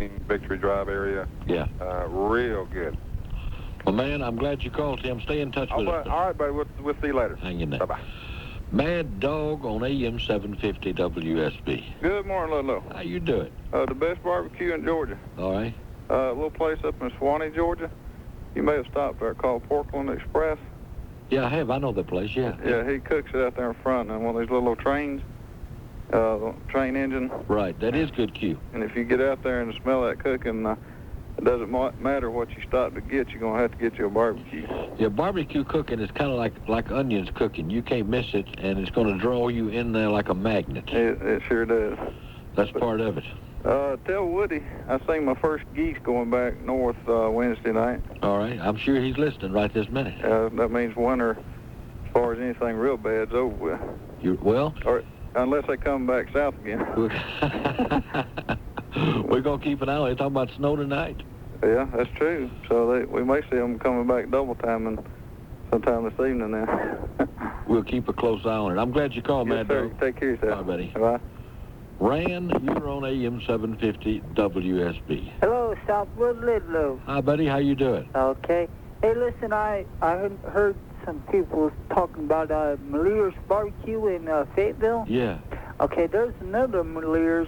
Victory Drive area. Yeah. Real good. Well, man, I'm glad you called, Tim. Stay in touch with us. All right, buddy. We'll see you later. Hang in there. Bye-bye. Mad Dog on AM 750 WSB. Good morning, Ludlow. How you doing? The best barbecue in Georgia. All right. A little place up in Swanee, Georgia. You may have stopped there called Portland Express. Yeah, I have. I know that place, yeah. Yeah, he cooks it out there in front on one of these little trains, train engine. Right, that is good Q. And if you get out there and smell that cooking, it doesn't matter what you stop to get, you're going to have to get you a barbecue. Yeah, barbecue cooking is kind of like onions cooking. You can't miss it, and it's going to draw you in there like a magnet. It sure does. That's part of it. Tell Woody I seen my first geese going back north Wednesday night. All right. I'm sure he's listening right this minute. That means winter, as far as anything real bad's over with. Well? Or unless they come back south again. We're going to keep an eye on it. They're talking about snow tonight. Yeah, that's true. So we may see them coming back double time and sometime this evening now. We'll keep a close eye on it. I'm glad you called, Yes, Mad sir. Dog. Take care of yourself. Bye, buddy. Bye. Ran, you're on AM 750 WSB. Hello, Southwood Ludlow. Hi, buddy. How you doing? Okay. Hey, listen, I heard some people talking about Maliers Barbecue in Fayetteville. Yeah. Okay, there's another Maliers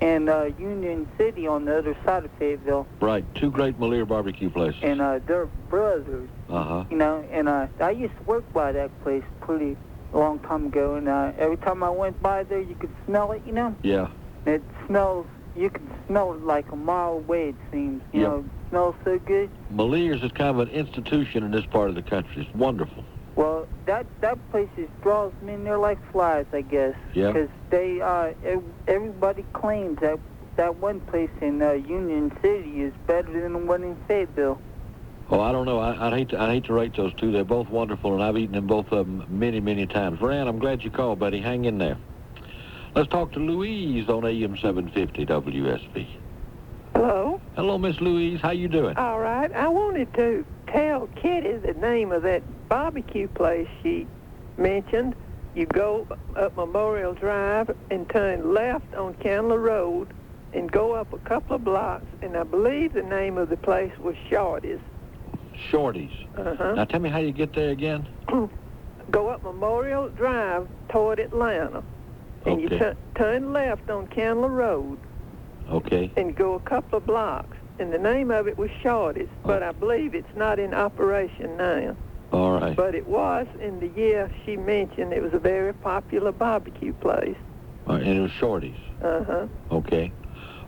in Union City on the other side of Fayetteville. Right. Two great Malier barbecue places. And they're brothers. Uh-huh. You know, and I used to work by that place pretty long time ago, and every time I went by there, you could smell it, you know? Yeah. It smells, you can smell it like a mile away, it seems. You know, it smells so good. Maliers is kind of an institution in this part of the country. It's wonderful. Well, that place just draws me in there like flies, I guess. Yeah. Because everybody claims that one place in Union City is better than the one in Fayetteville. Oh, I don't know. I'd hate to rate those two. They're both wonderful, and I've eaten them both of them many, many times. Rand, I'm glad you called, buddy. Hang in there. Let's talk to Louise on AM 750 WSB. Hello. Hello, Miss Louise. How you doing? All right. I wanted to tell Kitty the name of that barbecue place she mentioned. You go up Memorial Drive and turn left on Candler Road and go up a couple of blocks, and I believe the name of the place was Shorty's. Shorty's. Uh-huh. Now, tell me how you get there again. Go up Memorial Drive toward Atlanta, and Okay. you turn left on Candler Road. Okay. And go a couple of blocks. And the name of it was Shorty's, but I believe it's not in operation now. All right. But it was in the year she mentioned. It was a very popular barbecue place. All right, and it was Shorty's. Uh-huh. Okay.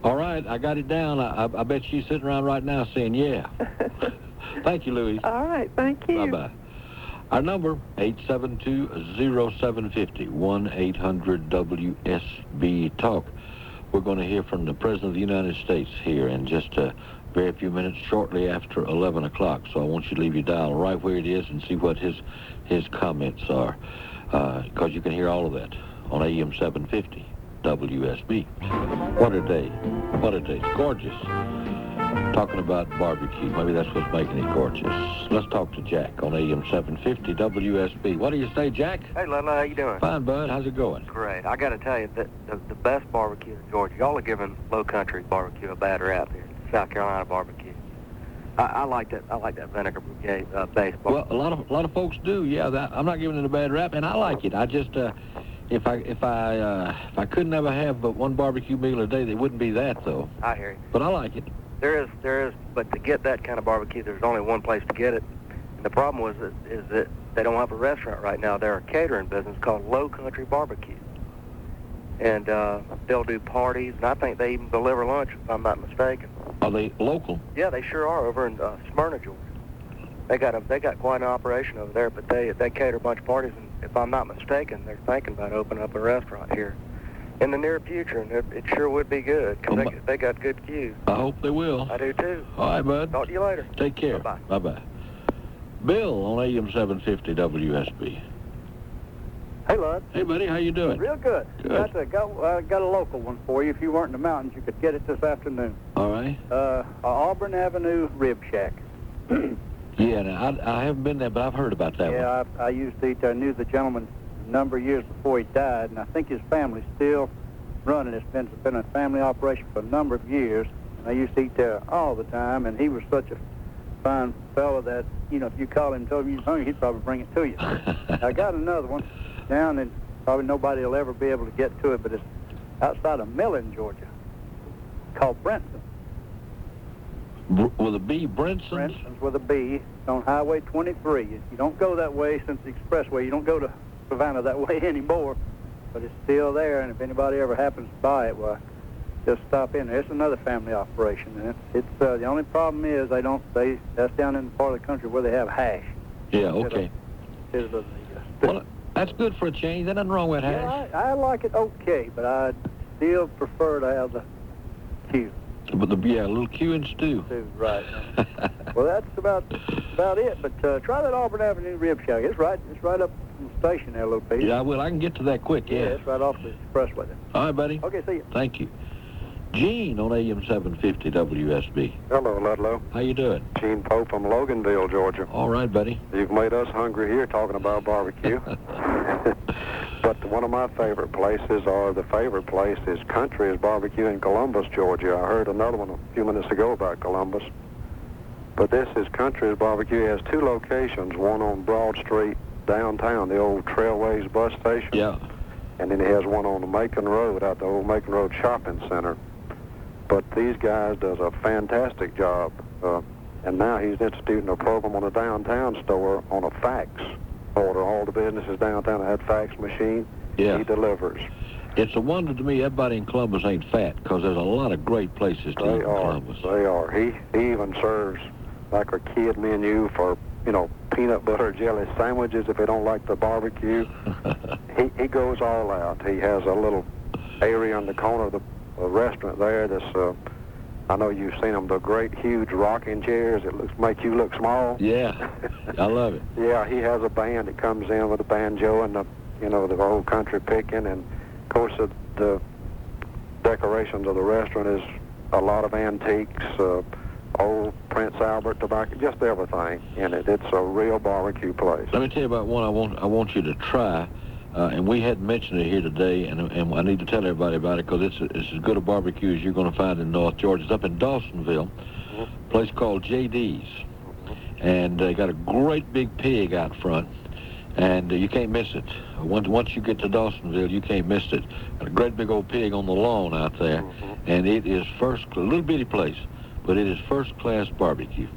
All right, I got it down. I bet she's sitting around right now saying, yeah. Thank you, Louise. All right, thank you. Bye-bye. Our number, 872-0750, 1-800-WSB-TALK. We're going to hear from the President of the United States here in just a very few minutes, shortly after 11 o'clock. So I want you to leave your dial right where it is and see what his comments are, because you can hear all of that on AM 750 WSB. What a day. What a day. It's gorgeous. Talking about barbecue. Maybe that's what's making it gorgeous. Let's talk to Jack on AM 750 WSB. What do you say, Jack? Hey, Ludlow, how you doing? Fine, bud. How's it going? Great. I got to tell you, that the best barbecue in Georgia, y'all are giving low country barbecue a bad rap here. South Carolina barbecue. I like that. I like that vinegar based barbecue. Well, a lot of folks do. Yeah, I'm not giving it a bad rap, and I like it. I just if I couldn't ever have but one barbecue meal a day, it wouldn't be that though. I hear you. But I like it. There is, but to get that kind of barbecue, there's only one place to get it. And the problem is that they don't have a restaurant right now. They're a catering business called Low Country Barbecue. And they'll do parties, and I think they even deliver lunch, if I'm not mistaken. Are they local? Yeah, they sure are, over in Smyrna, Georgia. They got quite an operation over there, but they cater a bunch of parties, and if I'm not mistaken, they're thinking about opening up a restaurant here in the near future, and it sure would be good, because they got good cues. I hope they will. I do too. All right, bud. Talk to you later. Take care. Bye-bye. Bye-bye. Bill on AM 750 WSB. Hey, Lud. Hey, buddy. How you doing? Real good. Good. Got a local one for you. If you weren't in the mountains, you could get it this afternoon. All right. Auburn Avenue Rib Shack. Yeah, now, I haven't been there, but I've heard about that one. Yeah, I used to eat there. I knew the gentleman a number of years before he died, and I think his family's still running. It's been a family operation for a number of years. I used to eat there all the time, and he was such a fine fella that, you know, if you called him and told him you was hungry, he'd probably bring it to you. I got another one down, and probably nobody will ever be able to get to it, but it's outside of Millen, Georgia, called Brenton. With a B, Brinson's? Brinson's with a B. It's on Highway 23. You don't go that way since the expressway. You don't go to Savannah that way anymore, but it's still there, and if anybody ever happens to buy it, well, just stop in there. It's another family operation, and it's the only problem is that's down in the part of the country where they have hash. Yeah, okay. Well, that's good for a change. There's nothing wrong with hash. Yeah, I like it okay, but I still prefer to have the Q. But a little Q and stew. Right. Well, that's about it. But try that Auburn Avenue rib shack. It's right up from the station there a little piece. Yeah, I will. I can get to that quick. Yeah, it's right off the expressway there. All right, buddy. Okay, see you. Thank you. Gene on AM 750 WSB. Hello, Ludlow. How you doing? Gene Pope from Loganville, Georgia. All right, buddy. You've made us hungry here talking about barbecue. But one of my favorite places, or the favorite place, is Country's Barbecue in Columbus, Georgia. I heard another one a few minutes ago about Columbus. But this is Country's Barbecue. It has two locations, one on Broad Street downtown, the old Trailways bus station. Yeah. And then he has one on the Macon Road, out the old Macon Road Shopping Center. But these guys does a fantastic job. And now he's instituting a program on a downtown store on a fax order. All the businesses downtown have fax machine. Yeah. He delivers. It's a wonder to me everybody in Columbus ain't fat, because there's a lot of great places to eat in Columbus. They are. He even serves like a kid menu for, peanut butter jelly sandwiches if they don't like the barbecue. He goes all out. He has a little area in the corner of the restaurant there that's, I know you've seen them, the great huge rocking chairs that make you look small. Yeah, I love it. Yeah, he has a band that comes in with a banjo and the old country picking, and of course the decorations of the restaurant is a lot of antiques, old Prince Albert tobacco, just everything in it. It's a real barbecue place. Let me tell you about one I want you to try. And we hadn't mentioned it here today, and I need to tell everybody about it, because it's as good a barbecue as you're going to find in North Georgia. It's up in Dawsonville, a place called JD's. And they got a great big pig out front, and you can't miss it. Once you get to Dawsonville, you can't miss it. Got a great big old pig on the lawn out there, and it is a little bitty place, but it is first-class barbecue.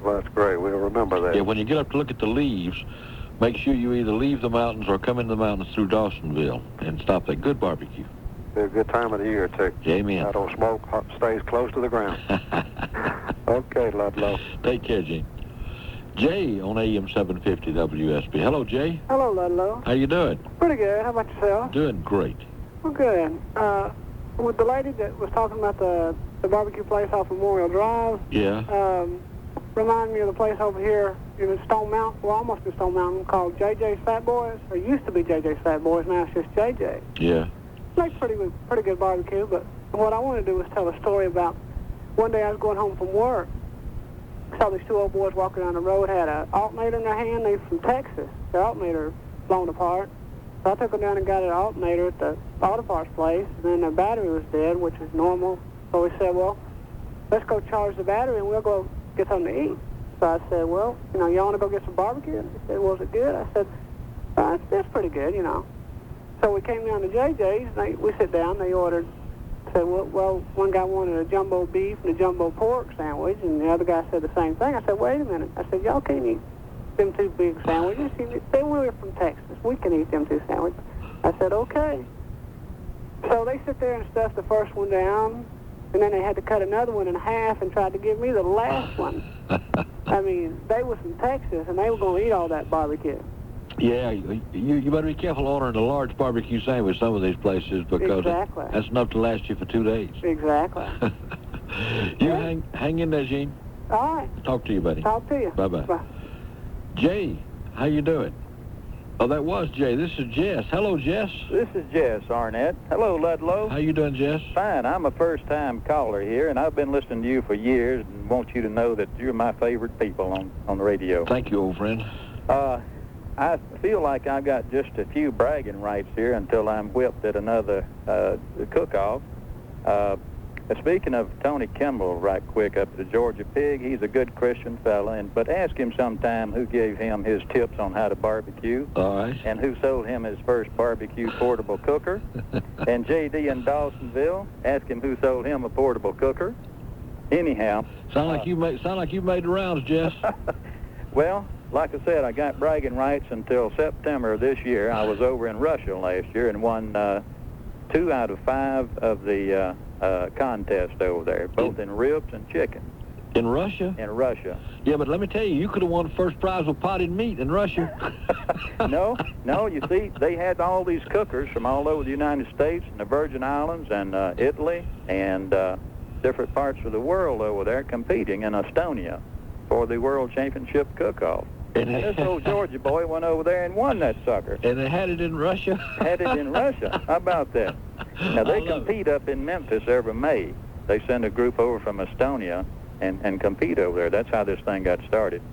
Well, that's great. We'll remember that. Yeah, when you get up to look at the leaves, make sure you either leave the mountains or come into the mountains through Dawsonville and stop there. Good barbecue. Be a good time of the year, too. Amen. I don't smoke, stays close to the ground. Okay, Ludlow. Take care, Gene. Jay on AM 750 WSB. Hello, Jay. Hello, Ludlow. How you doing? Pretty good. How about yourself? Doing great. Well, good. With the lady that was talking about the barbecue place off Memorial Drive, Yeah. remind me of the place over here in Stone Mountain, well, almost in Stone Mountain, called JJ's Fat Boys, or used to be JJ's Fat Boys, now it's just JJ. Yeah. Like pretty good barbecue, but what I wanted to do was tell a story about one day I was going home from work, saw these two old boys walking down the road, had an alternator in their hand. They from Texas. Their alternator blown apart. So I took them down and got an alternator at the auto parts place, and then their battery was dead, which is normal. So we said, well, let's go charge the battery and we'll go get something to eat. So I said, well, y'all want to go get some barbecue? They said, was it good? I said, it's pretty good, So we came down to JJ's, and we sit down, they ordered, said, well, one guy wanted a jumbo beef and a jumbo pork sandwich, and the other guy said the same thing. I said, wait a minute. I said, y'all can't eat them two big sandwiches. They were from Texas. We can eat them two sandwiches. I said, okay. So they sit there and stuff the first one down, and then they had to cut another one in half and tried to give me the last one. I mean, they was from Texas, and they were going to eat all that barbecue. Yeah, you better be careful ordering a large barbecue sandwich some of these places, because exactly. That's enough to last you for 2 days. Exactly. You hang in there, Gene. All right. Talk to you, buddy. Talk to you. Bye-bye. Bye. Jay, how you doing? Oh, that was Jay. This is Jess. Hello, Jess. This is Jess Arnett. Hello, Ludlow. How you doing, Jess? Fine. I'm a first-time caller here, and I've been listening to you for years and want you to know that you're my favorite people on the radio. Thank you, old friend. I feel like I've got just a few bragging rights here until I'm whipped at another cook-off. Speaking of Tony Kimball, right quick, up at the Georgia Pig, he's a good Christian fella, but ask him sometime who gave him his tips on how to barbecue. All right. And who sold him his first barbecue portable cooker. And J.D. in Dawsonville, ask him who sold him a portable cooker. Anyhow. Sound like you made the rounds, Jess. Well, like I said, I got bragging rights until September of this year. I was over in Russia last year and won 2 out of 5 of the contest over there, both in ribs and chicken. In Russia? In Russia. Yeah, but let me tell you, you could have won first prize with potted meat in Russia. No, you see, they had all these cookers from all over the United States and the Virgin Islands and Italy and different parts of the world over there competing in Estonia for the World Championship cook-off. And this old Georgia boy went over there and won that sucker. And they had it in Russia? Had it in Russia. How about that? Now, they compete up in Memphis every May. They send a group over from Estonia and compete over there. That's how this thing got started.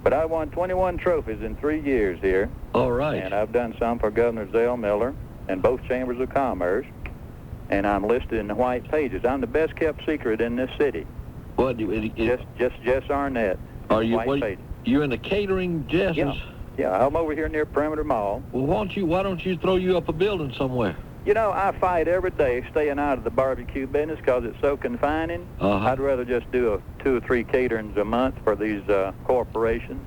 But I won 21 trophies in 3 years here. All right. And I've done some for Governor Zell Miller and both Chambers of Commerce. And I'm listed in the white pages. I'm the best-kept secret in this city. What? Just Jess Arnett. Are you? White pages. You in the catering, Jess? Yeah, I'm over here near Perimeter Mall. Well, why don't you throw you up a building somewhere? You know, I fight every day staying out of the barbecue business because it's so confining. I'd rather just do 2 or 3 caterings a month for these corporations.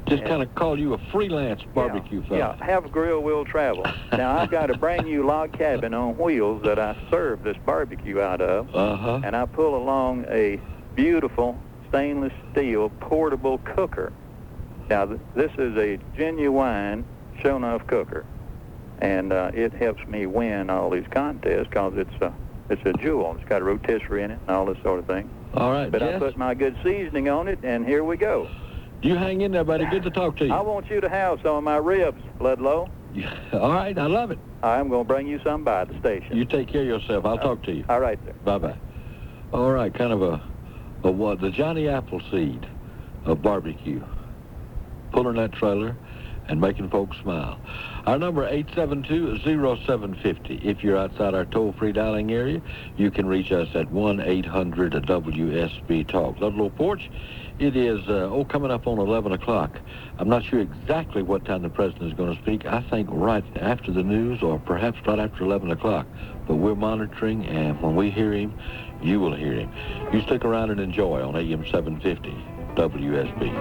Just kind of call you a freelance barbecue fella. Yeah, have a grill, will travel. Now, I've got a brand new log cabin on wheels that I serve this barbecue out of. And I pull along a beautiful stainless steel portable cooker. Now, this is a genuine show-enough cooker. And it helps me win all these contests because it's a jewel. It's got a rotisserie in it and all this sort of thing. All right, But Jess? I put my good seasoning on it, and here we go. You hang in there, buddy. Good to talk to you. I want you to have some of my ribs, Ludlow. All right, I love it. I'm going to bring you some by the station. You take care of yourself. I'll talk to you. All right, sir. Bye-bye. All right, kind of the Johnny Appleseed of barbecue. Pulling that trailer and making folks smile. Our number 872-0750. If you're outside our toll-free dialing area, you can reach us at 1-800-WSB-TALK. Ludlow Porch, it is, coming up on 11 o'clock. I'm not sure exactly what time the president is going to speak. I think right after the news or perhaps right after 11 o'clock. But we're monitoring, and when we hear him, you will hear him. You stick around and enjoy on AM 750 WSB.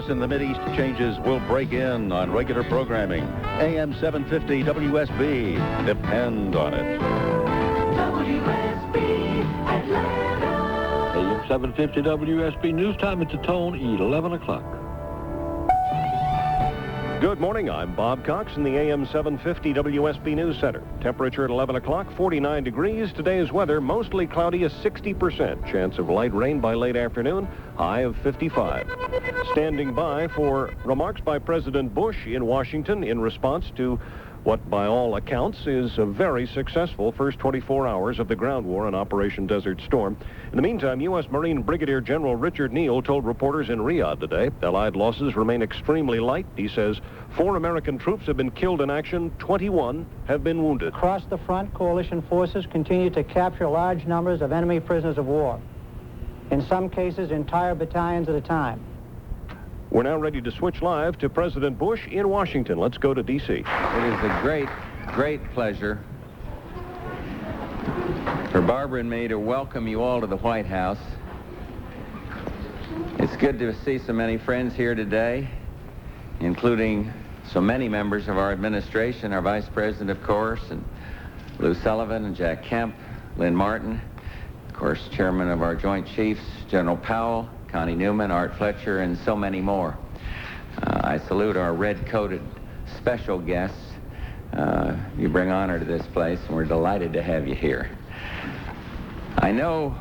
In the Mideast changes will break in on regular programming. AM 750 WSB. Depend on it. WSB Atlanta. AM 750 WSB news time at the Tone, 11 o'clock. Good morning. I'm Bob Cox in the AM 750 WSB News Center. Temperature at 11 o'clock, 49 degrees. Today's weather, mostly cloudy, a 60%. Chance of light rain by late afternoon, high of 55. Standing by for remarks by President Bush in Washington in response to what, by all accounts, is a very successful first 24 hours of the ground war on Operation Desert Storm. In the meantime, U.S. Marine Brigadier General Richard Neal told reporters in Riyadh today Allied losses remain extremely light. He says 4 American troops have been killed in action, 21 have been wounded. Across the front, coalition forces continue to capture large numbers of enemy prisoners of war, in some cases entire battalions at a time. We're now ready to switch live to President Bush in Washington. Let's go to D.C. It is a great, great pleasure for Barbara and me to welcome you all to the White House. It's good to see so many friends here today, including so many members of our administration, our Vice President, of course, and Lou Sullivan and Jack Kemp, Lynn Martin, of course, Chairman of our Joint Chiefs, General Powell, Connie Newman, Art Fletcher, and so many more. I salute our red-coated special guests. You bring honor to this place, and we're delighted to have you here. I know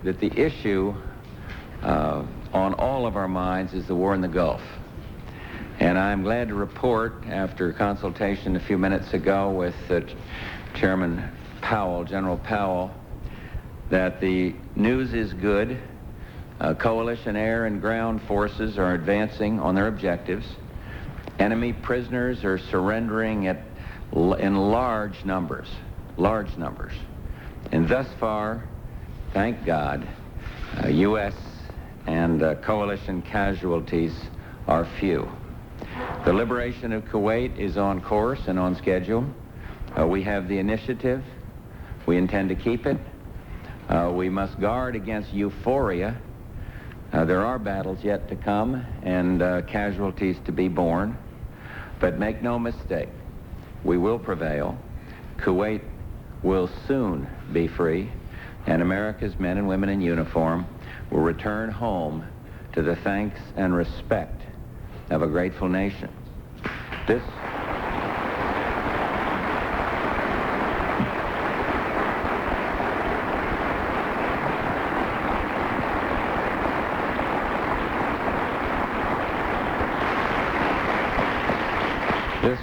that the issue on all of our minds is the war in the Gulf. And I'm glad to report, after consultation a few minutes ago with Chairman Powell, General Powell, that the news is good. Coalition air and ground forces are advancing on their objectives. Enemy prisoners are surrendering in large numbers. And thus far, thank God, U.S. and coalition casualties are few. The liberation of Kuwait is on course and on schedule. We have the initiative. We intend to keep it. We must guard against euphoria. There are battles yet to come and casualties to be borne. But make no mistake, we will prevail. Kuwait will soon be free, and America's men and women in uniform will return home to the thanks and respect of a grateful nation. This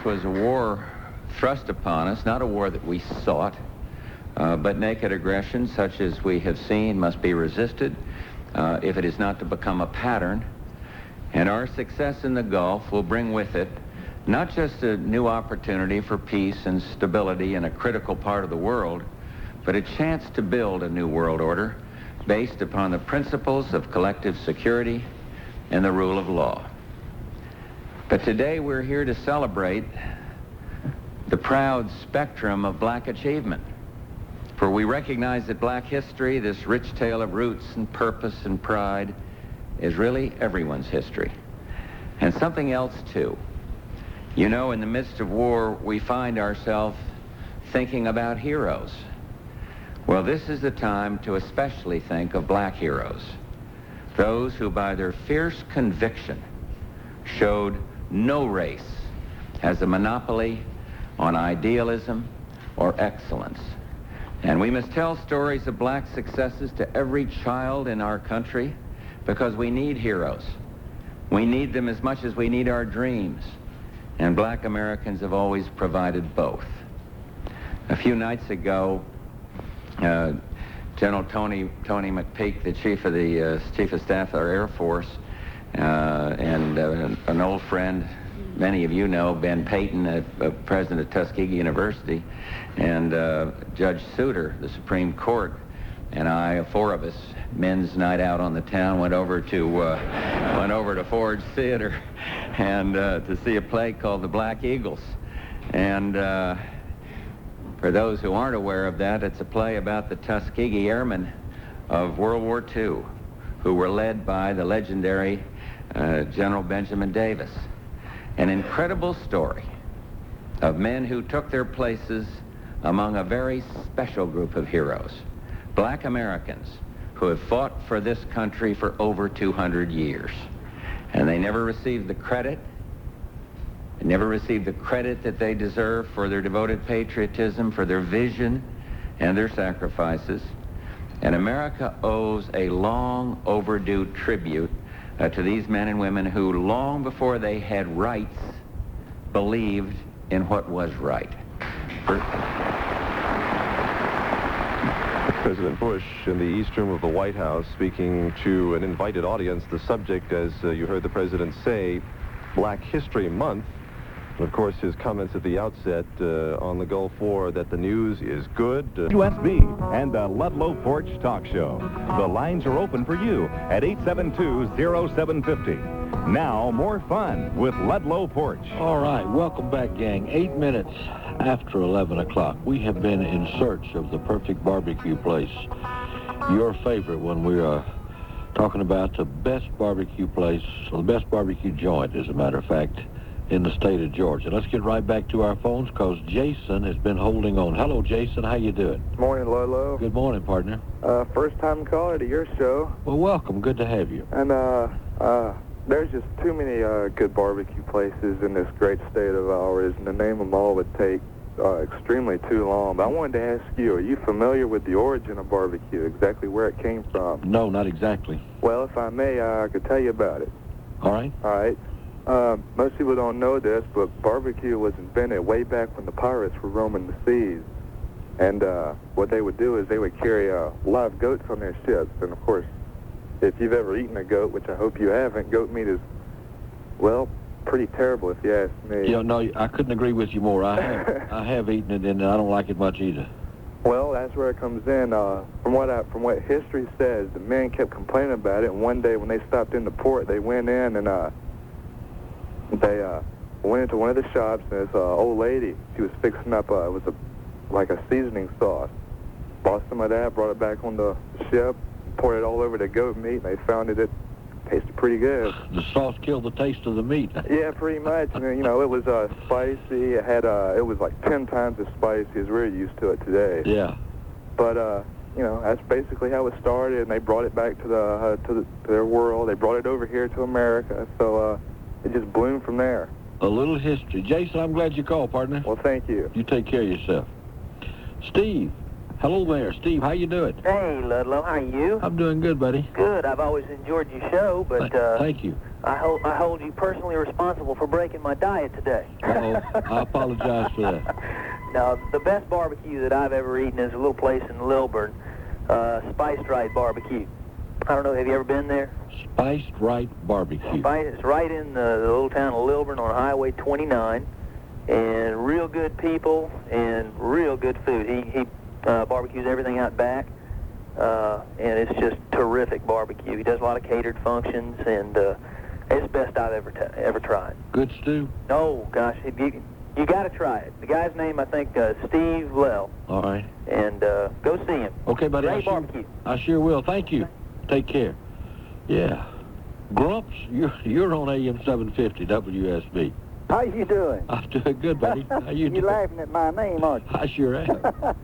was a war thrust upon us, not a war that we sought, but naked aggression such as we have seen must be resisted if it is not to become a pattern. And our success in the Gulf will bring with it not just a new opportunity for peace and stability in a critical part of the world, but a chance to build a new world order based upon the principles of collective security and the rule of law. But today we're here to celebrate the proud spectrum of black achievement. For we recognize that black history, this rich tale of roots and purpose and pride, is really everyone's history. And something else too. You know, in the midst of war, we find ourselves thinking about heroes. Well, this is the time to especially think of black heroes. Those who by their fierce conviction showed no race has a monopoly on idealism or excellence. And we must tell stories of black successes to every child in our country because we need heroes. We need them as much as we need our dreams. And black Americans have always provided both. A few nights ago, General Tony McPeak, the chief of staff of our Air Force, and an old friend, many of you know, Ben Payton, president of Tuskegee University, and Judge Souter, the Supreme Court, and I, four of us, men's night out on the town, went over to Ford's Theater and to see a play called The Black Eagles. And for those who aren't aware of that, it's a play about the Tuskegee Airmen of World War II, who were led by the legendary General Benjamin Davis. An incredible story of men who took their places among a very special group of heroes, black Americans who have fought for this country for over 200 years. And they never received the credit. They never received the credit that they deserve for their devoted patriotism, for their vision and their sacrifices. And America owes a long overdue tribute to these men and women who, long before they had rights, believed in what was right. President Bush in the East Room of the White House speaking to an invited audience. The subject, as you heard the president say, Black History Month. And of course, his comments at the outset on the Gulf War that the news is good. WSB and the Ludlow Porch Talk Show. The lines are open for you at 872-0750. Now, more fun with Ludlow Porch. All right, welcome back, gang. 8 minutes after 11 o'clock. We have been in search of the perfect barbecue place. Your favorite when we are talking about the best barbecue place, or the best barbecue joint, as a matter of fact, in the state of Georgia. Let's get right back to our phones because Jason has been holding on. Hello, Jason. How you doing? Morning, Ludlow. Good morning, partner. First-time caller to your show. Well, welcome. Good to have you. And there's just too many good barbecue places in this great state of ours, and to name them all would take extremely too long. But I wanted to ask you, are you familiar with the origin of barbecue, exactly where it came from? No, not exactly. Well, if I may, I could tell you about it. All right. All right. Most people don't know this, but barbecue was invented way back when the pirates were roaming the seas. And what they would do is they would carry live goats on their ships. And, of course, if you've ever eaten a goat, which I hope you haven't, goat meat is, well, pretty terrible if you ask me. Yeah, no, I couldn't agree with you more. I have eaten it, and I don't like it much either. Well, that's where it comes in. From what history says, the men kept complaining about it, and one day when they stopped in the port, they went in and they went into one of the shops, and this old lady, she was fixing up, it was like a seasoning sauce. Bought some of that, brought it back on the ship, poured it all over the goat meat, and they found it tasted pretty good. The sauce killed the taste of the meat. Yeah, pretty much. And then, it was spicy. It was like 10 times as spicy as we're used to it today. Yeah. But that's basically how it started, and they brought it back to their world. They brought it over here to America. So it just bloomed from there. A little history. Jason, I'm glad you called, partner. Well, thank you. You take care of yourself. Steve. Hello there. Steve, how you doing? Hey, Ludlow, how are you? I'm doing good, buddy. Good. I've always enjoyed your show, but thank you. I hold you personally responsible for breaking my diet today. Uh-oh. I apologize for that. Now, the best barbecue that I've ever eaten is a little place in Lilburn, Spiced Right Barbecue. I don't know, have you ever been there? Spiced Right Barbecue. It's right in the little town of Lilburn on Highway 29, and real good people and real good food. He barbecues everything out back, and it's just terrific barbecue. He does a lot of catered functions, and it's the best I've ever tried. Good stew? Oh, gosh, you got to try it. The guy's name, I think, Steve Lell. All right. And go see him. Okay, buddy. Great barbecue. I sure will. Thank you. Take care. Yeah. Grumps, you're on AM 750 WSB. How you doing? I'm doing good, buddy. How you doing? You're laughing at my name, aren't you? I sure am.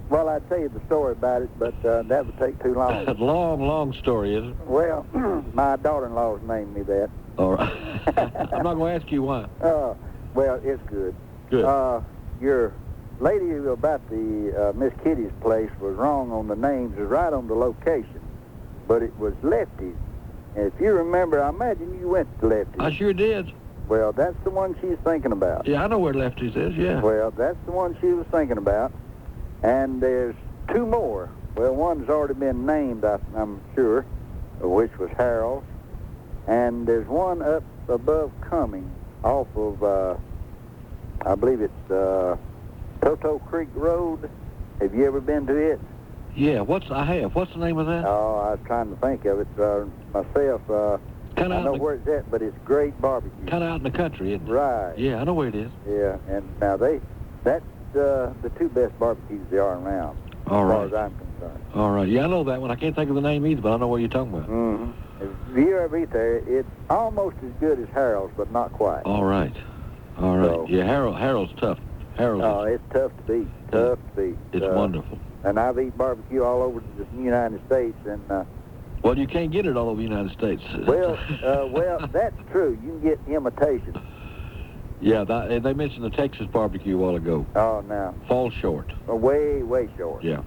Well, I'd tell you the story about it, but that would take too long. Long story, is it? Well, my daughter-in-law's named me that. All right. I'm not going to ask you why. Well, it's good. Good. Your lady about the Miss Kitty's place was wrong on the names. It was right on the location, but it was Lefty's. And if you remember, I imagine you went to Lefty's. I sure did. Well, that's the one she's thinking about. Yeah, I know where Lefty's is, yeah. Well, that's the one she was thinking about. And there's two more. Well, one's already been named, I'm sure, which was Harold's. And there's one up above Cumming off of, I believe it's Toto Creek Road. Have you ever been to it? Yeah, what's the name of that? Oh, I was trying to think of it myself. I know where it's at, but it's great barbecue. Kind of out in the country, isn't it? Right. Yeah, I know where it is. Yeah, and now that's the two best barbecues there are around. All right. As far as I'm concerned. All right. Yeah, I know that one. I can't think of the name either, but I know what you're talking about. Mm-hmm. If you ever eat there, it's almost as good as Harold's, but not quite. All right. All right. So, yeah, Harold's tough. It's tough to beat. Tough to beat. It's wonderful. And I've eaten barbecue all over the United States, and well, you can't get it all over the United States. Well, that's true. You can get imitations. Yeah, they mentioned the Texas barbecue a while ago. Oh, no. Falls short. Way, way short. Yeah.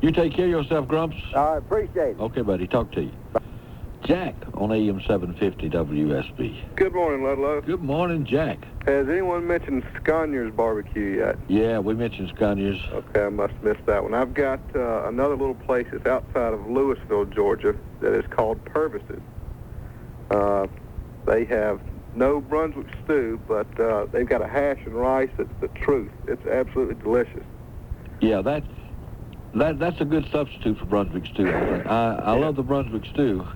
You take care of yourself, Grumps. I appreciate it. Okay, buddy. Talk to you. Jack on AM 750 WSB. Good morning, Ludlow. Good morning, Jack. Has anyone mentioned Sconyers Barbecue yet? Yeah, we mentioned Sconyers. Okay, I must have missed that one. I've got another little place that's outside of Louisville, Georgia, that is called Purvis's. They have no Brunswick stew, but they've got a hash and rice that's the truth. It's absolutely delicious. Yeah, that's a good substitute for Brunswick stew. I love the Brunswick stew.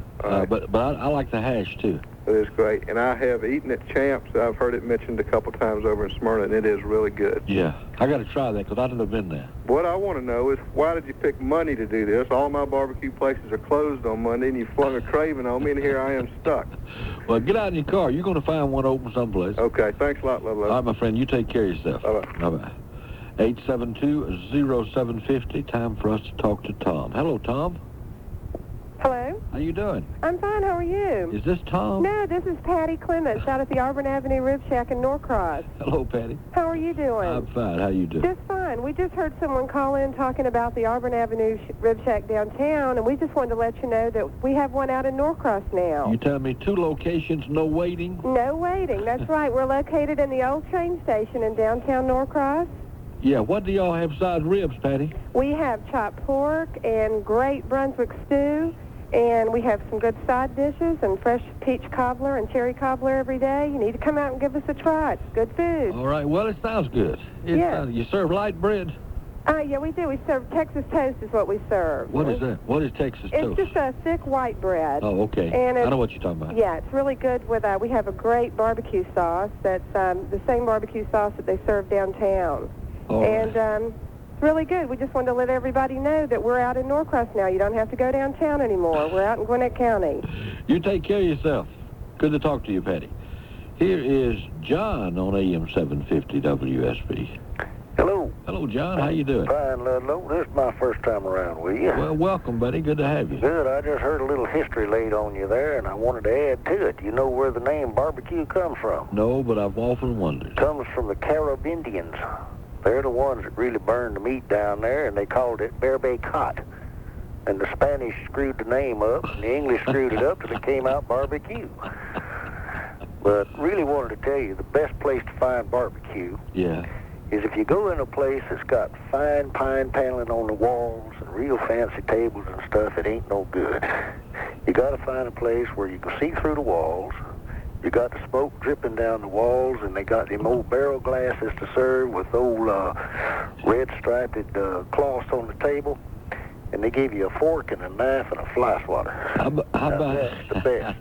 But I like the hash, too. It is great. And I have eaten at Champs. I've heard it mentioned a couple times over in Smyrna, and it is really good. Yeah. I got to try that because I've never been there. What I want to know is, why did you pick Monday to do this? All my barbecue places are closed on Monday, and you flung a craving on me, and here I am stuck. Well, get out in your car. You're going to find one open someplace. Okay. Thanks a lot, Ludlow. All right, my friend. You take care of yourself. Bye-bye. Bye-bye. 872-0750. Time for us to talk to Tom. Hello, Tom. Hello. How you doing? I'm fine. How are you? Is this Tom? No, this is Patty Clements out at the Auburn Avenue Rib Shack in Norcross. Hello, Patty. How are you doing? I'm fine. How you doing? Just fine. We just heard someone call in talking about the Auburn Avenue Rib Shack downtown, and we just wanted to let you know that we have one out in Norcross now. You tell me 2 locations, no waiting? No waiting. That's right. We're located in the old train station in downtown Norcross. Yeah, what do y'all have besides ribs, Patty? We have chopped pork and great Brunswick stew, and we have some good side dishes and fresh peach cobbler and cherry cobbler every day. You need to come out and give us a try. It's good food. All right, well, it sounds good. You serve light bread? Yeah, we do. We serve Texas toast is what we serve. What is that? What is Texas toast? It's just a thick white bread. Oh, okay. And I know what you're talking about. Yeah, it's really good with, we have a great barbecue sauce that's the same barbecue sauce that they serve downtown. All right. And it's really good. We just wanted to let everybody know that we're out in Norcross now. You don't have to go downtown anymore. We're out in Gwinnett County. You take care of yourself. Good to talk to you, Patty. Here is John on AM 750 WSB. Hello. Hello, John. How you doing? Fine, Ludlow. This is my first time around with you. Well, welcome, buddy. Good to have you. Good. I just heard a little history laid on you there, and I wanted to add to it. You know where the name barbecue comes from? No, but I've often wondered. It comes from the Carib Indians. They're the ones that really burned the meat down there, and they called it barbacoa. And the Spanish screwed the name up, and the English screwed it up, and it came out barbecue. But really wanted to tell you, the best place to find barbecue is if you go in a place that's got fine pine paneling on the walls and real fancy tables and stuff, it ain't no good. You got to find a place where you can see through the walls. You got the smoke dripping down the walls, and they got them old barrel glasses to serve with old red striped cloths on the table, and they give you a fork and a knife and a fly swatter. How about that's the best.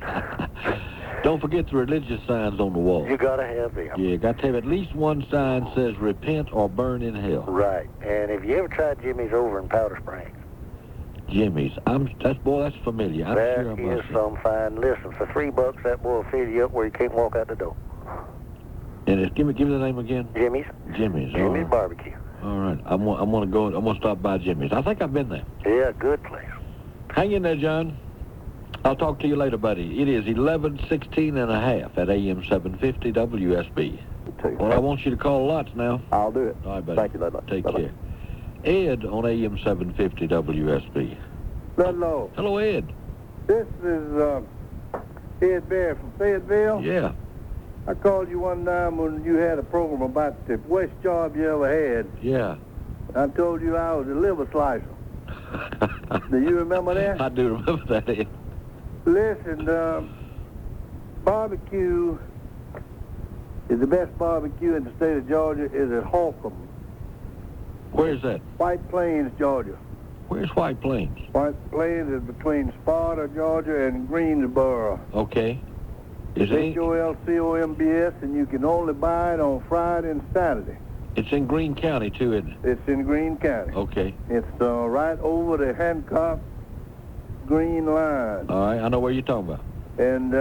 Don't forget the religious signs on the wall. You got to have them. Yeah, got to have at least one sign says repent or burn in hell. Right. And have you ever tried Jimmy's over in Powder Springs? Jimmy's. That's familiar. I'm sure I That must is have. some fine. Listen, for $3, that boy will fill you up where you can't walk out the door. And give me the name again. Jimmy's. Jimmy's. all Jimmy's right. Barbecue. All right. I'm gonna go. I'm gonna stop by Jimmy's. I think I've been there. Yeah, good place. Hang in there, John. I'll talk to you later, buddy. It is 11:16.5 at AM 750 WSB. Well, I want you to call lots now. I'll do it. All right, buddy. Thank you, Ludlow. Take Bye-bye. care. Ed on AM 750 WSB. Ludlow. Hello, Ed. This is Ed Bear from Fayetteville. Yeah. I called you one time when you had a program about the worst job you ever had. Yeah. I told you I was a liver slicer. Do you remember that? I do remember that, Ed. Listen, barbecue is the best barbecue in the state of Georgia is at Holcomb. Where's that? White Plains, Georgia. Where's White Plains? White Plains is between Sparta, Georgia, and Greensboro. Okay. Is it? HOLCOMBS, and you can only buy it on Friday and Saturday. It's in Greene County, too, isn't it? It's in Greene County. Okay. It's right over the Hancock Green line. All right. I know where you're talking about. And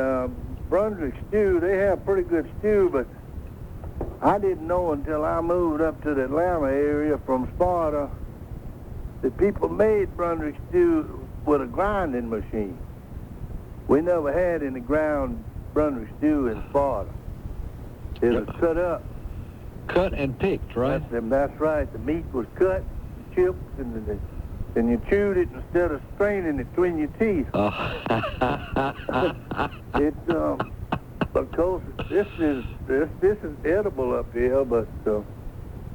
Brunswick stew, they have pretty good stew, but I didn't know until I moved up to the Atlanta area from Sparta that people made Brunswick stew with a grinding machine. We never had any ground Brunswick stew in Sparta. It was cut up. Cut and picked, right? That's right. The meat was cut, chipped, and you chewed it instead of straining it between your teeth. Of course, this is edible up here, but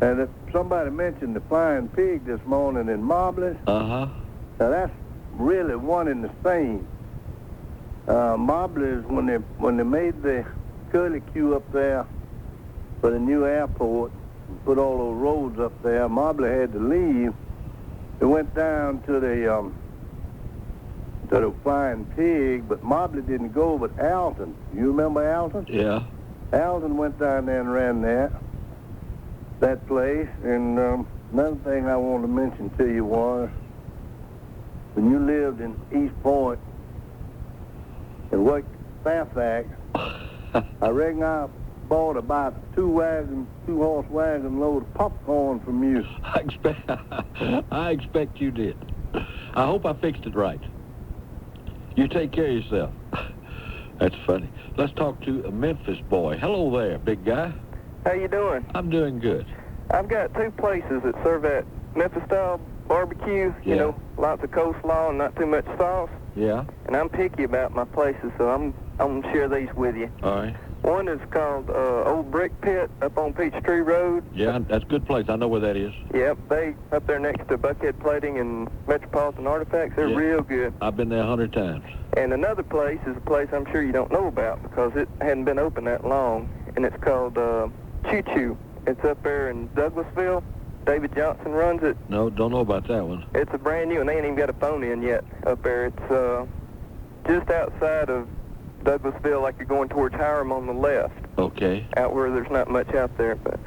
and if somebody mentioned the flying pig this morning in Mobley. Uh-huh. Now that's really one and the same. Mobley is when they made the curlicue up there for the new airport and put all those roads up there. Mobley had to leave. They went down to the to the Flying Pig, but Mobley didn't go, but Alton. You remember Alton? Yeah. Alton went down there and ran that place. And another thing I wanted to mention to you was, when you lived in East Point and worked Fairfax, I reckon I bought about two-horse wagon load of popcorn from you. I expect you did. I hope I fixed it right. You take care of yourself. That's funny. Let's talk to a Memphis Boy. Hello there, big guy. How you doing? I'm doing good. I've got two places that serve that Memphis-style barbecue. Yeah. You know, lots of coleslaw and not too much sauce. Yeah. And I'm picky about my places, so I'm going to share these with you. All right. One is called Old Brick Pit up on Peachtree Road. Yeah, that's a good place. I know where that is. Yep, they up there next to Buckhead Plating and Metropolitan Artifacts. They're real good. I've been there 100 times. And another place is a place I'm sure you don't know about because it hadn't been open that long, and it's called Choo Choo. It's up there in Douglasville. David Johnson runs it. No, don't know about that one. It's a brand new, and they ain't even got a phone in yet up there. It's just outside of Douglasville, like you're going towards Hiram on the left. Okay. Out where there's not much out there. But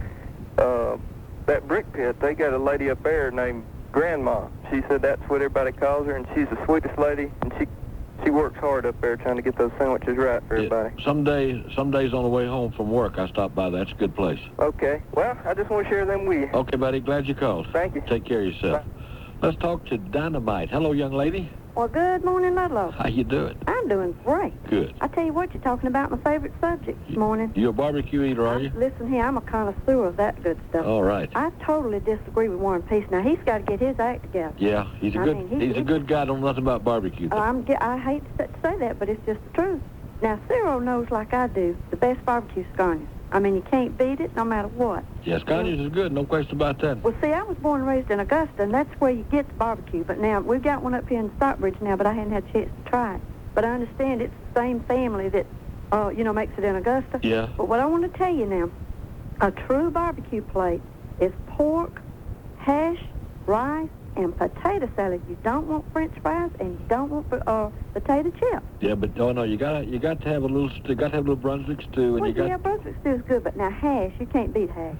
that brick pit, they got a lady up there named Grandma. She said that's what everybody calls her, and she's the sweetest lady, and she works hard up there trying to get those sandwiches right for everybody. Some days on the way home from work, I stop by. That's a good place. Okay. Well, I just want to share them with you. Okay, buddy. Glad you called. Thank you. Take care of yourself. Bye. Let's talk to Dinah Might. Hello, young lady. Well, good morning, Ludlow. How you doing? I'm doing great. Good. I tell you what, you're talking about my favorite subject this morning. You a barbecue eater, are you? Listen here, I'm a connoisseur of that good stuff. All right. I totally disagree with Warren Peace. Now, he's got to get his act together. Yeah, he's a good guy. Don't know nothing about barbecue. I hate to say that, but it's just the truth. Now, Cyril knows like I do, the best barbecue Scottish. I mean, you can't beat it no matter what. Yeah, Scottish is good. No question about that. Well, see, I was born and raised in Augusta, and that's where you get the barbecue. But now, we've got one up here in Stockbridge now, but I hadn't had a chance to try it. But I understand it's the same family that, makes it in Augusta. Yeah. But what I want to tell you now, a true barbecue plate is pork, hash, rice, and potato salad. You don't want French fries, and you don't want potato chips. Yeah, but no, you got to have a little Brunswick stew, and yeah, Brunswick stew is good, but now hash, you can't beat hash.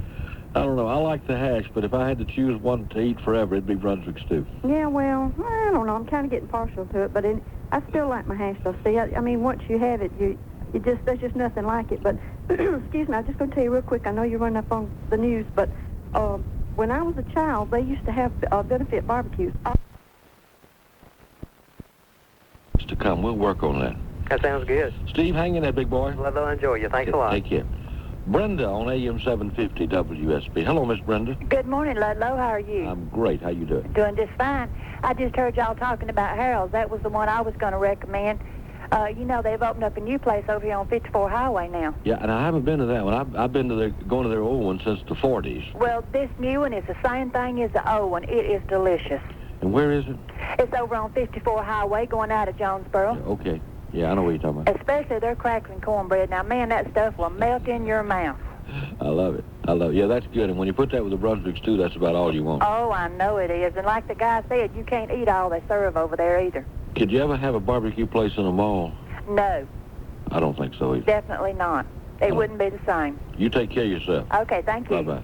I don't know. I like the hash, but if I had to choose one to eat forever, it'd be Brunswick stew. Yeah, well, I don't know. I'm kind of getting partial to it, but I still like my hash. Though. See, I mean, once you have it, there's just nothing like it. But excuse me, I'm just going to tell you real quick. I know you're running up on the news, but. When I was a child, they used to have benefit barbecues. To come, we'll work on that. That sounds good. Steve, hang in there, big boy. Well, they'll enjoy you. Thanks a lot. Take care. Brenda on AM 750 WSB. Hello, Miss Brenda. Good morning, Ludlow. How are you? I'm great. How you doing? Doing just fine. I just heard y'all talking about Harold's. That was the one I was going to recommend. They've opened up a new place over here on 54 Highway now. Yeah, and I haven't been to that one. I've been to going to their old one since the 40s. Well, this new one is the same thing as the old one. It is delicious. And where is it? It's over on 54 Highway going out of Jonesboro. Yeah, okay. Yeah, I know what you're talking about. Especially their crackling cornbread. Now, man, that stuff will melt in your mouth. I love it. Yeah, that's good. And when you put that with the Brunswick stew, that's about all you want. Oh, I know it is. And like the guy said, you can't eat all they serve over there either. Could you ever have a barbecue place in a mall? No. I don't think so either. Definitely not. It wouldn't be the same. You take care of yourself. Okay, thank you. Bye-bye.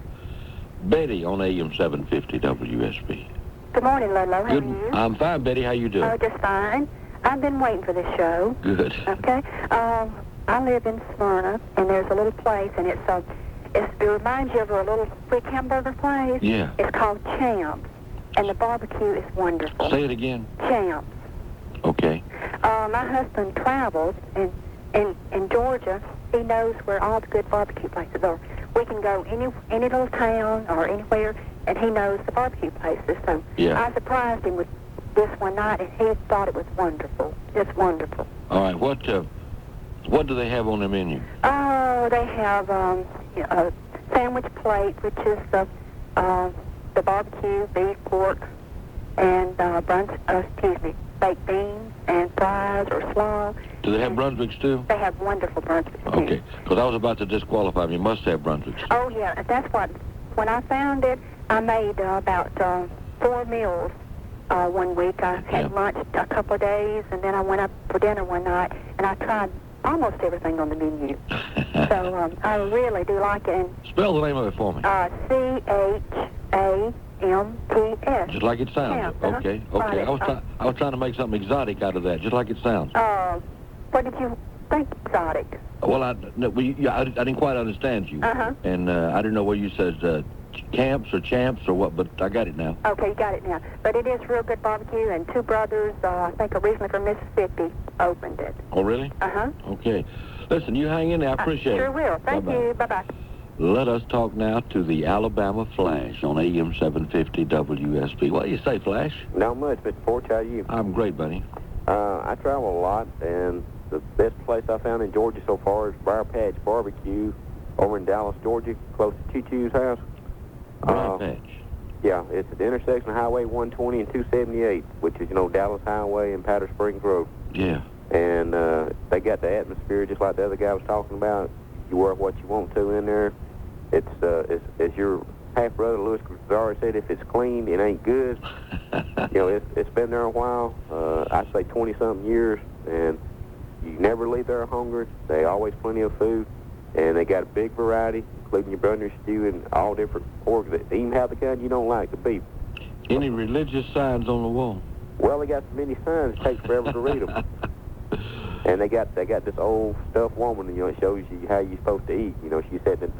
Betty on AM 750 WSB. Good morning, Ludlow. How Good. are you? I'm fine, Betty. How you doing? Oh, just fine. I've been waiting for this show. Good. Okay. I live in Smyrna, and there's a little place, and it reminds you of a little quick hamburger place. Yeah. It's called Champs, and the barbecue is wonderful. Say it again. Champs. Okay. My husband travels, and in Georgia, he knows where all the good barbecue places are. We can go any little town or anywhere, and he knows the barbecue places. So yeah. I surprised him with this one night, and he thought it was wonderful. Just wonderful. All right. What do they have on their menu? Oh, they have a sandwich plate, which is the barbecue, beef, pork, and baked beans and fries or slaw. Do they have Brunswick stew? They have wonderful Brunswick stew. Okay, because I was about to disqualify them. You must have Brunswick stew. Oh, yeah, that's what, when I found it, I made about 4 meals one week. I had lunch a couple of days, and then I went up for dinner one night, and I tried almost everything on the menu. So I really do like it. And spell the name of it for me. C-H-A-M-P-S. Just like it sounds. Champs, uh-huh. Okay. Right. I was trying to make something exotic out of that, just like it sounds. What did you think exotic? Well, I didn't quite understand you. Uh-huh. And I didn't know whether you said camps or champs or what, but I got it now. Okay, you got it now. But it is real good barbecue, and two brothers, I think originally from Mississippi, opened it. Oh, really? Uh-huh. Okay. Listen, you hang in there. I appreciate Sure it. will. Thank you. Bye-bye. Let us talk now to the Alabama Flash on AM 750 WSB. What do you say, Flash? Not much, Mr. Porch. How are you? I'm great, buddy. I travel a lot, and the best place I found in Georgia so far is Briar Patch Barbecue over in Dallas, Georgia, close to Choo-Choo's house. Briar Patch? Yeah, it's at the intersection of Highway 120 and 278, which is, Dallas Highway and Powder Springs Road. Yeah. And they got the atmosphere just like the other guy was talking about. You work what you want to in there. It's as your half-brother Louis Grazari said, if it's clean, it ain't good. It's been there a while. I say 20-something years, and you never leave there hungry. They always plenty of food, and they got a big variety, including your butter stew and all different pork. They even have the kind you don't like, the beef. Any religious signs on the wall? Well, they got so many signs, it takes forever to read them. And they got this old stuffed woman, it shows you how you're supposed to eat. She said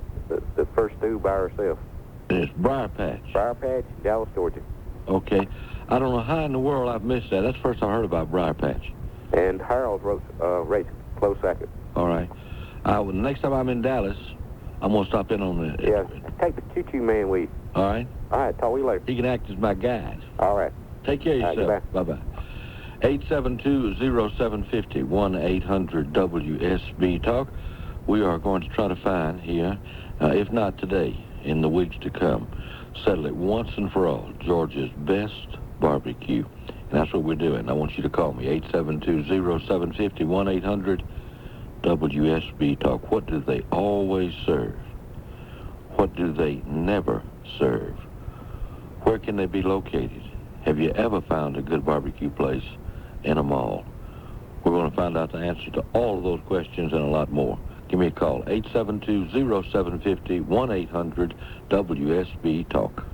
the first stew by herself. And it's Briar Patch. Briar Patch, Dallas, Georgia. Okay. I don't know how in the world I've missed that. That's the first I heard about Briar Patch. And Harold's rates close second. All right. Well, the next time I'm in Dallas, I'm going to stop in on the... Yeah, take the Choo-Choo man with you. All right. All right, talk to you later. He can act as my guide. All right. Take care of All right, yourself. Bye-bye. 872-0750, 1-800-WSB Talk. We are going to try to find here, if not today, in the weeks to come, settle it once and for all, Georgia's best barbecue. And that's what we're doing. I want you to call me, 872-0750, 1-800-WSB Talk. What do they always serve? What do they never serve? Where can they be located? Have you ever found a good barbecue place in a mall? We're going to find out the answer to all of those questions and a lot more. Give me a call, 872-0750, 1-800-WSB Talk.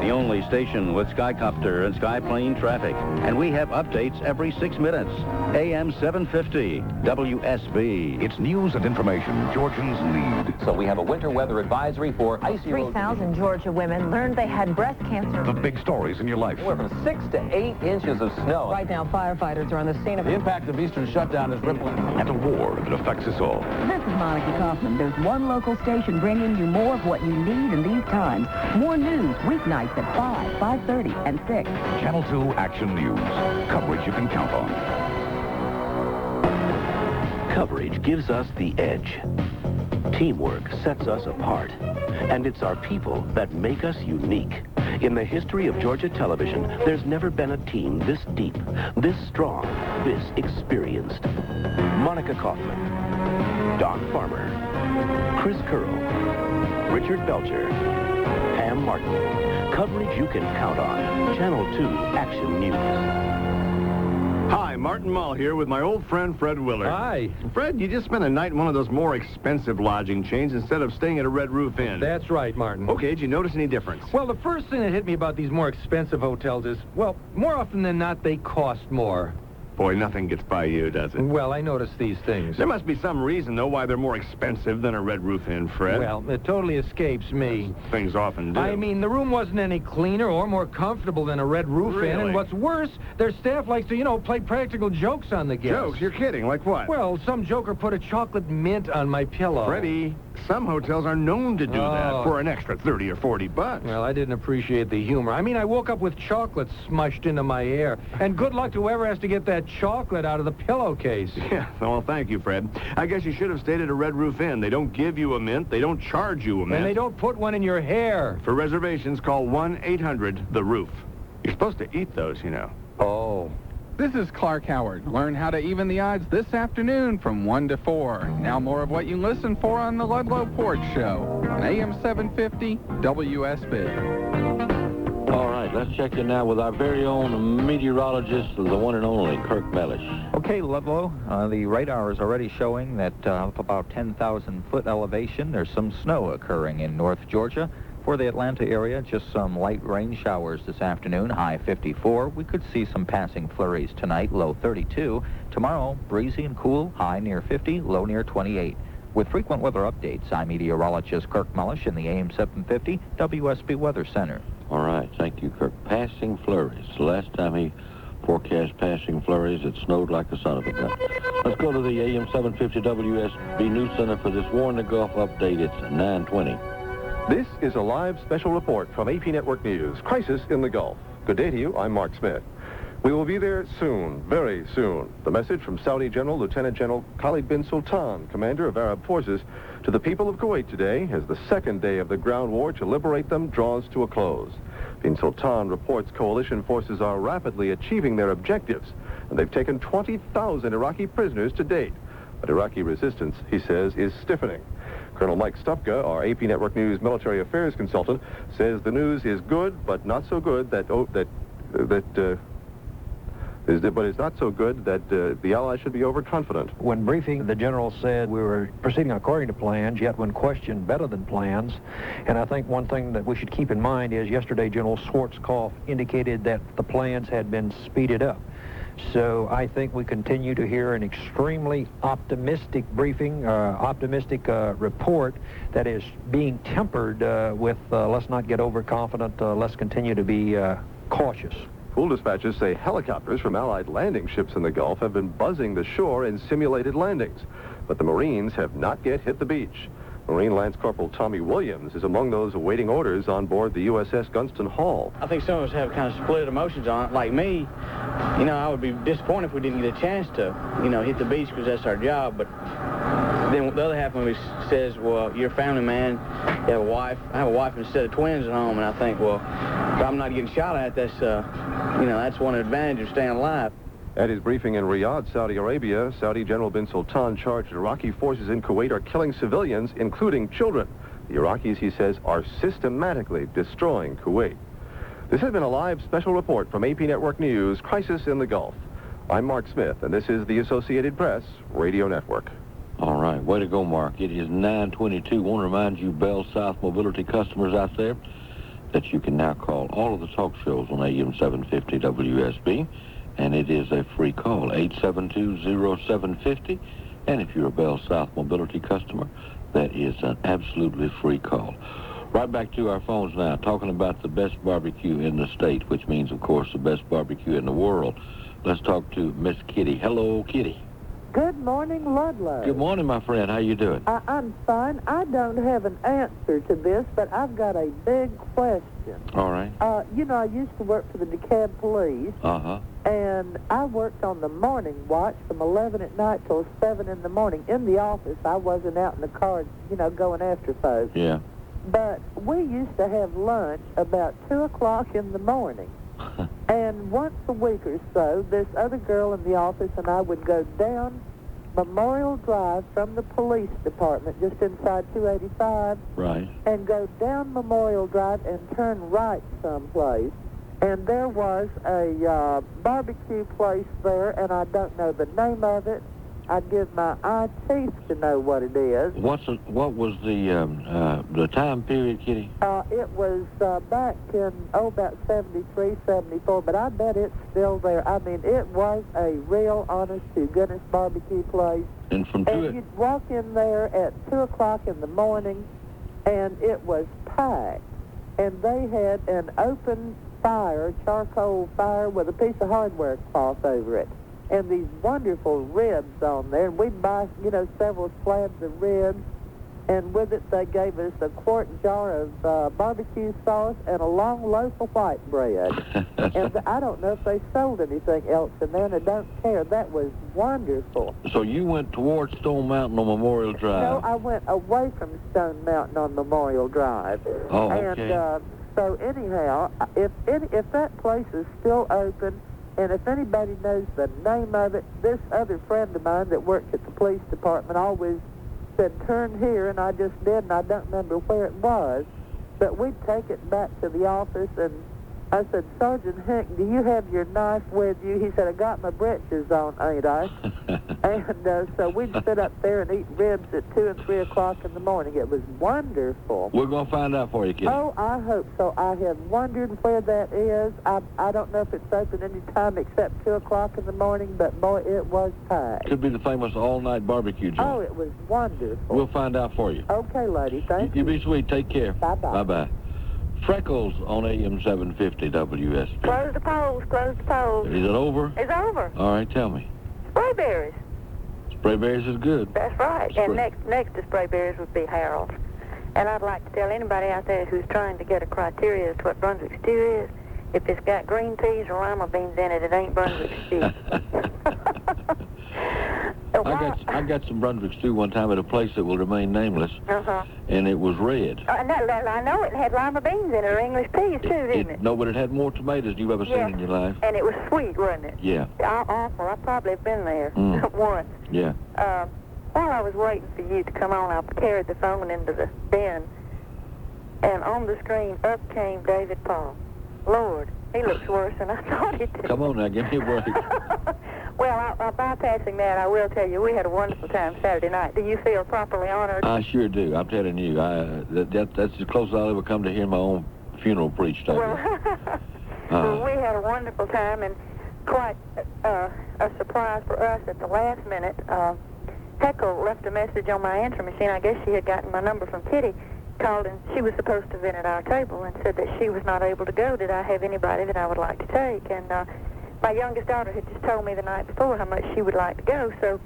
The only station with Skycopter and Skyplane traffic. And we have updates every 6 minutes. AM 750, WSB. It's news and information, Georgians need. So we have a winter weather advisory for icy roads. 3,000 Georgia women learned they had breast cancer. The big stories in your life. We're from 6 to 8 inches of snow. Right now, firefighters are on the scene of... The impact of Eastern shutdown is rippling. And a war that affects us all. This is Monica Kaufman. There's one local station bringing you more of what you need in these times. More news, weeknights at 5, 5:30, and 6. Channel 2 Action News. Coverage you can count on. Coverage gives us the edge. Teamwork sets us apart. And it's our people that make us unique. In the history of Georgia television, there's never been a team this deep, this strong, this experienced. Monica Kaufman, Don Farmer, Chris Curl, Richard Belcher, Pam Martin. Coverage you can count on. Channel 2 Action News. Hi, Martin Mull here with my old friend Fred Willard. Hi. Fred, you just spent a night in one of those more expensive lodging chains instead of staying at a Red Roof Inn. That's right, Martin. Okay, did you notice any difference? Well, the first thing that hit me about these more expensive hotels is, well, more often than not, they cost more. Boy, nothing gets by you, does it? Well, I noticed these things. There must be some reason, though, why they're more expensive than a Red Roof Inn, Fred. Well, it totally escapes me. Things often do. I mean, the room wasn't any cleaner or more comfortable than a Red Roof Inn. And what's worse, their staff likes to, play practical jokes on the guests. Jokes? You're kidding. Like what? Well, some joker put a chocolate mint on my pillow. Freddie, some hotels are known to do that for an extra $30 or $40. Well, I didn't appreciate the humor. I mean, I woke up with chocolate smushed into my hair. And good luck to whoever has to get that chocolate out of the pillowcase. Yeah, well, thank you, Fred. I guess you should have stayed at a Red Roof Inn. They don't give you a mint. They don't charge you a mint. And they don't put one in your hair. For reservations, call 1-800-THE-ROOF. You're supposed to eat those, Oh. This is Clark Howard. Learn how to even the odds this afternoon from 1 to 4. Now more of what you listen for on the Ludlow Porch Show on AM 750 WSB. let's check in now with our very own meteorologist, the one and only Kirk Mellish. Okay, Ludlow, the radar is already showing that up about 10,000-foot elevation, there's some snow occurring in North Georgia. For the Atlanta area, just some light rain showers this afternoon, high 54. We could see some passing flurries tonight, low 32. Tomorrow, breezy and cool, high near 50, low near 28. With frequent weather updates, I'm meteorologist Kirk Mellish in the AM 750 WSB Weather Center. All right, thank you, Kirk. Passing flurries. The last time he forecast passing flurries, it snowed like a son of a gun. Let's go to the AM 750 WSB News Center for this War in the Gulf update. It's 9:20. This is a live special report from AP Network News, Crisis in the Gulf. Good day to you. I'm Mark Smith. We will be there soon, very soon. The message from Saudi General Lieutenant General Khalid bin Sultan, commander of Arab forces, to the people of Kuwait today as the second day of the ground war to liberate them draws to a close. Bin Sultan reports coalition forces are rapidly achieving their objectives, and they've taken 20,000 Iraqi prisoners to date. But Iraqi resistance, he says, is stiffening. Colonel Mike Stupka, our AP Network News military affairs consultant, says the news is good, but not so good that it's not so good that the Allies should be overconfident. When briefing, the general said we were proceeding according to plans, yet when questioned, better than plans. And I think one thing that we should keep in mind is yesterday General Schwarzkopf indicated that the plans had been speeded up. So I think we continue to hear an extremely optimistic briefing, optimistic report that is being tempered with let's not get overconfident, let's continue to be cautious. Full dispatches say helicopters from Allied landing ships in the Gulf have been buzzing the shore in simulated landings, but the Marines have not yet hit the beach. Marine Lance Corporal Tommy Williams is among those awaiting orders on board the USS Gunston Hall. I think some of us have kind of split emotions on it. Like me, I would be disappointed if we didn't get a chance to, hit the beach because that's our job. But then the other half of me says, well, you're a family man, you have a wife. I have a wife instead of twins at home, and I think, well, if I'm not getting shot at, that's, that's one advantage of staying alive. At his briefing in Riyadh, Saudi Arabia, Saudi General bin Sultan charged Iraqi forces in Kuwait are killing civilians, including children. The Iraqis, he says, are systematically destroying Kuwait. This has been a live special report from AP Network News, Crisis in the Gulf. I'm Mark Smith, and this is the Associated Press Radio Network. All right, way to go, Mark. It is 9:22. Want to remind you, Bell South Mobility customers out there, that you can now call all of the talk shows on AM 750 WSB. And it is a free call, 872-0750. And if you're a Bell South Mobility customer, that is an absolutely free call. Right back to our phones now, talking about the best barbecue in the state, which means, of course, the best barbecue in the world. Let's talk to Miss Kitty. Hello, Kitty. Good morning, Ludlow. Good morning, my friend. How you doing? I'm fine. I don't have an answer to this, but I've got a big question. All right. I used to work for the DeKalb Police. Uh-huh. And I worked on the morning watch from 11 at night till 7 in the morning. In the office, I wasn't out in the car, going after folks. Yeah. But we used to have lunch about 2 o'clock in the morning. And once a week or so, this other girl in the office and I would go down Memorial Drive from the police department, just inside 285. Right. And go down Memorial Drive and turn right someplace. And there was a barbecue place there, and I don't know the name of it. I'd give my eye teeth to know what it is. What was the time period, Kitty? It was back in, about 73, 74, but I bet it's still there. I mean, it was a real, honest-to-goodness barbecue place. And you'd walk in there at 2 o'clock in the morning, and it was packed. And they had an open fire, charcoal fire, with a piece of hardware cloth over it. And these wonderful ribs on there. And we'd buy, several slabs of ribs. And with it, they gave us a quart jar of barbecue sauce and a long loaf of white bread. And I don't know if they sold anything else in there, and I don't care. That was wonderful. So you went towards Stone Mountain on Memorial Drive? No, I went away from Stone Mountain on Memorial Drive. Oh, okay. And so anyhow, if that place is still open, and if anybody knows the name of it, this other friend of mine that worked at the police department always said, turn here, and I just did, and I don't remember where it was. But we'd take it back to the office, and I said, Sergeant Hank, do you have your knife with you? He said, I got my britches on, ain't I? And so we'd sit up there and eat ribs at 2 and 3 o'clock in the morning. It was wonderful. We're going to find out for you, Kitty. Oh, I hope so. I have wondered where that is. I don't know if it's open any time except 2 o'clock in the morning, but boy, it was packed. Could be the famous all-night barbecue joint. Oh, it was wonderful. We'll find out for you. Okay, lady. Thank you. You be sweet. Take care. Bye-bye. Bye-bye. Freckles on AM 750 WSB. Close the polls, close the polls. Is it over? It's over. All right, tell me. Sprayberries. Sprayberries is good. That's right. And next to sprayberries would be Harold's. And I'd like to tell anybody out there who's trying to get a criteria as to what Brunswick stew is, if it's got green peas or lima beans in it, it ain't Brunswick stew. I got some Brunswick stew one time at a place that will remain nameless, and it was red. I know it had lima beans in it, or English peas too, didn't it? No, but it had more tomatoes than you've ever seen in your life. And it was sweet, wasn't it? Yeah. Awful. I probably have been there once. Yeah. While I was waiting for you to come on, I carried the phone into the den, and on the screen, up came David Paul. Lord, he looks worse than I thought he did. Come on now, give me a break. Well, bypassing that, I will tell you, we had a wonderful time Saturday night. Do you feel properly honored? I sure do. I'm telling you, that's as close as I'll ever come to hear my own funeral preached over. Well, we had a wonderful time, and quite a surprise for us at the last minute. Heckle left a message on my answering machine. I guess she had gotten my number from Kitty. Called, and she was supposed to have been at our table, and said that she was not able to go. Did I have anybody that I would like to take? And my youngest daughter had just told me the night before how much she would like to go, so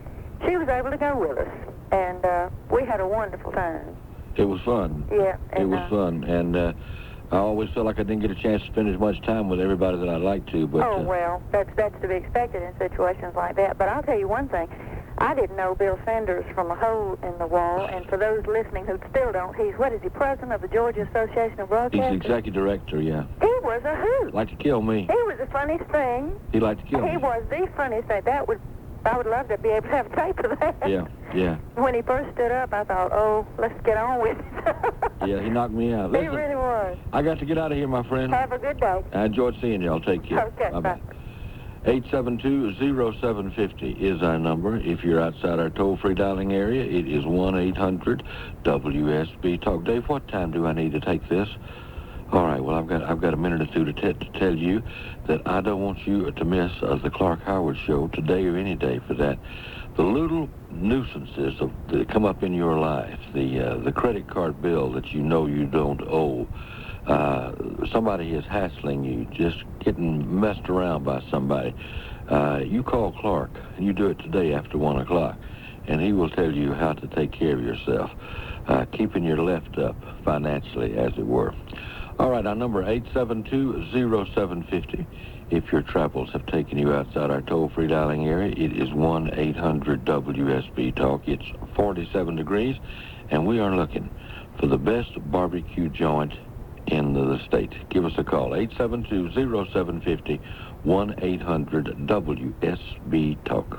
she was able to go with us, and we had a wonderful time. It was fun. Yeah. It was fun, and I always felt like I didn't get a chance to spend as much time with everybody that I'd like to. But well, that's to be expected in situations like that. But I'll tell you one thing. I didn't know Bill Sanders from a hole in the wall, and for those listening who still don't, he's president of the Georgia Association of Broadcasters? He's the executive director, yeah. He was a hoot. Like to kill me. He was the funniest thing. He liked to kill me. He was the funniest thing. I would love to be able to have a tape of that. Yeah. When he first stood up, I thought, oh, let's get on with it. Yeah, he knocked me out. He really was. I got to get out of here, my friend. Have a good day. I enjoyed seeing y'all. Take care. Okay, bye. 872-0750 is our number. If you're outside our toll-free dialing area, it is 1-800-WSB Talk. Dave, what time do I need to take this? All right, well, I've got a minute or two to tell you that I don't want you to miss the Clark Howard Show today or any day for that. The little nuisances that come up in your life, the credit card bill that you know you don't owe, somebody is hassling you, just getting messed around by somebody. You call Clark, and you do it today after 1 o'clock, and he will tell you how to take care of yourself, keeping your left up financially, as it were. All right, our number 872-0750. If your travels have taken you outside our toll-free dialing area, it is 1-800-WSB Talk. It's 47 degrees, and we are looking for the best barbecue joint in the state. Give us a call, 872-0750, 1-800-WSB Talk.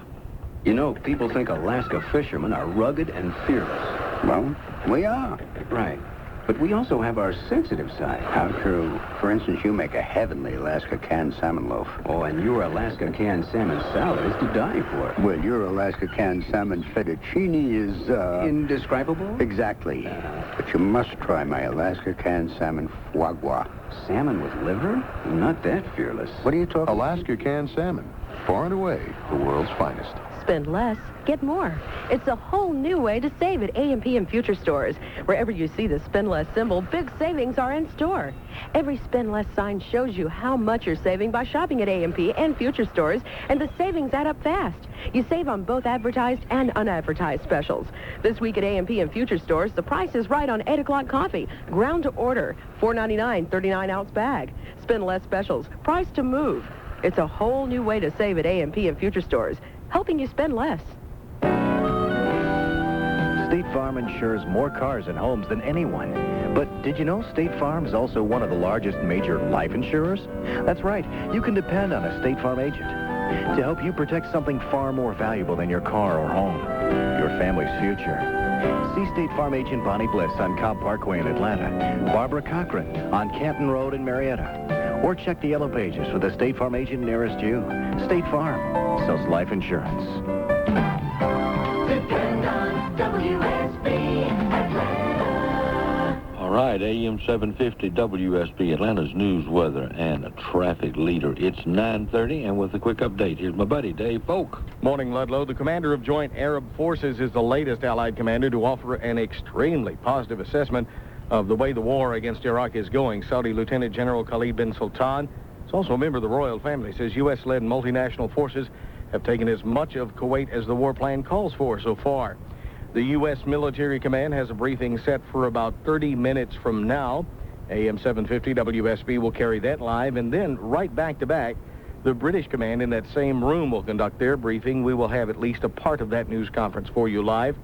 You know, people think Alaska fishermen are rugged and fearless. Well, we are. Right. But we also have our sensitive side. How true. For instance, you make a heavenly Alaska canned salmon loaf. Oh, and your Alaska canned salmon salad is to die for. Well, your Alaska canned salmon fettuccine is, indescribable? Exactly. But you must try my Alaska canned salmon foie gras. Salmon with liver? Not that fearless. What are you talking about? Alaska canned salmon. Far and away, the world's finest. Spend less, get more. It's a whole new way to save at A&P and Future Stores. Wherever you see the Spend Less symbol, big savings are in store. Every Spend Less sign shows you how much you're saving by shopping at A&P and Future Stores, and the savings add up fast. You save on both advertised and unadvertised specials. This week at A&P and Future Stores, the price is right on 8 o'clock coffee, ground to order, $4.99, 39-ounce bag. Spend Less specials, price to move. It's a whole new way to save at A&P and Future Stores, helping you spend less. State Farm insures more cars and homes than anyone. But did you know State Farm is also one of the largest major life insurers? That's right. You can depend on a State Farm agent to help you protect something far more valuable than your car or home, your family's future. See State Farm agent Bonnie Bliss on Cobb Parkway in Atlanta, Barbara Cochran on Canton Road in Marietta, Or check the yellow pages for the State Farm agent nearest you. State Farm sells life insurance. Depend on WSB Atlanta. All right, AM 750 WSB Atlanta's news, weather, and a traffic leader. It's 9:30, and with a quick update, here's my buddy, Dave Folk. Morning, Ludlow. The commander of Joint Arab Forces is the latest Allied commander to offer an extremely positive assessment of the way the war against Iraq is going. Saudi Lieutenant General Khalid bin Sultan is also a member of the royal family. Says U.S.-led multinational forces have taken as much of Kuwait as the war plan calls for so far. The U.S. Military Command has a briefing set for about 30 minutes from now. AM 750 WSB will carry that live, and then right back to back, the British Command in that same room will conduct their briefing. We will have at least a part of that news conference for you live.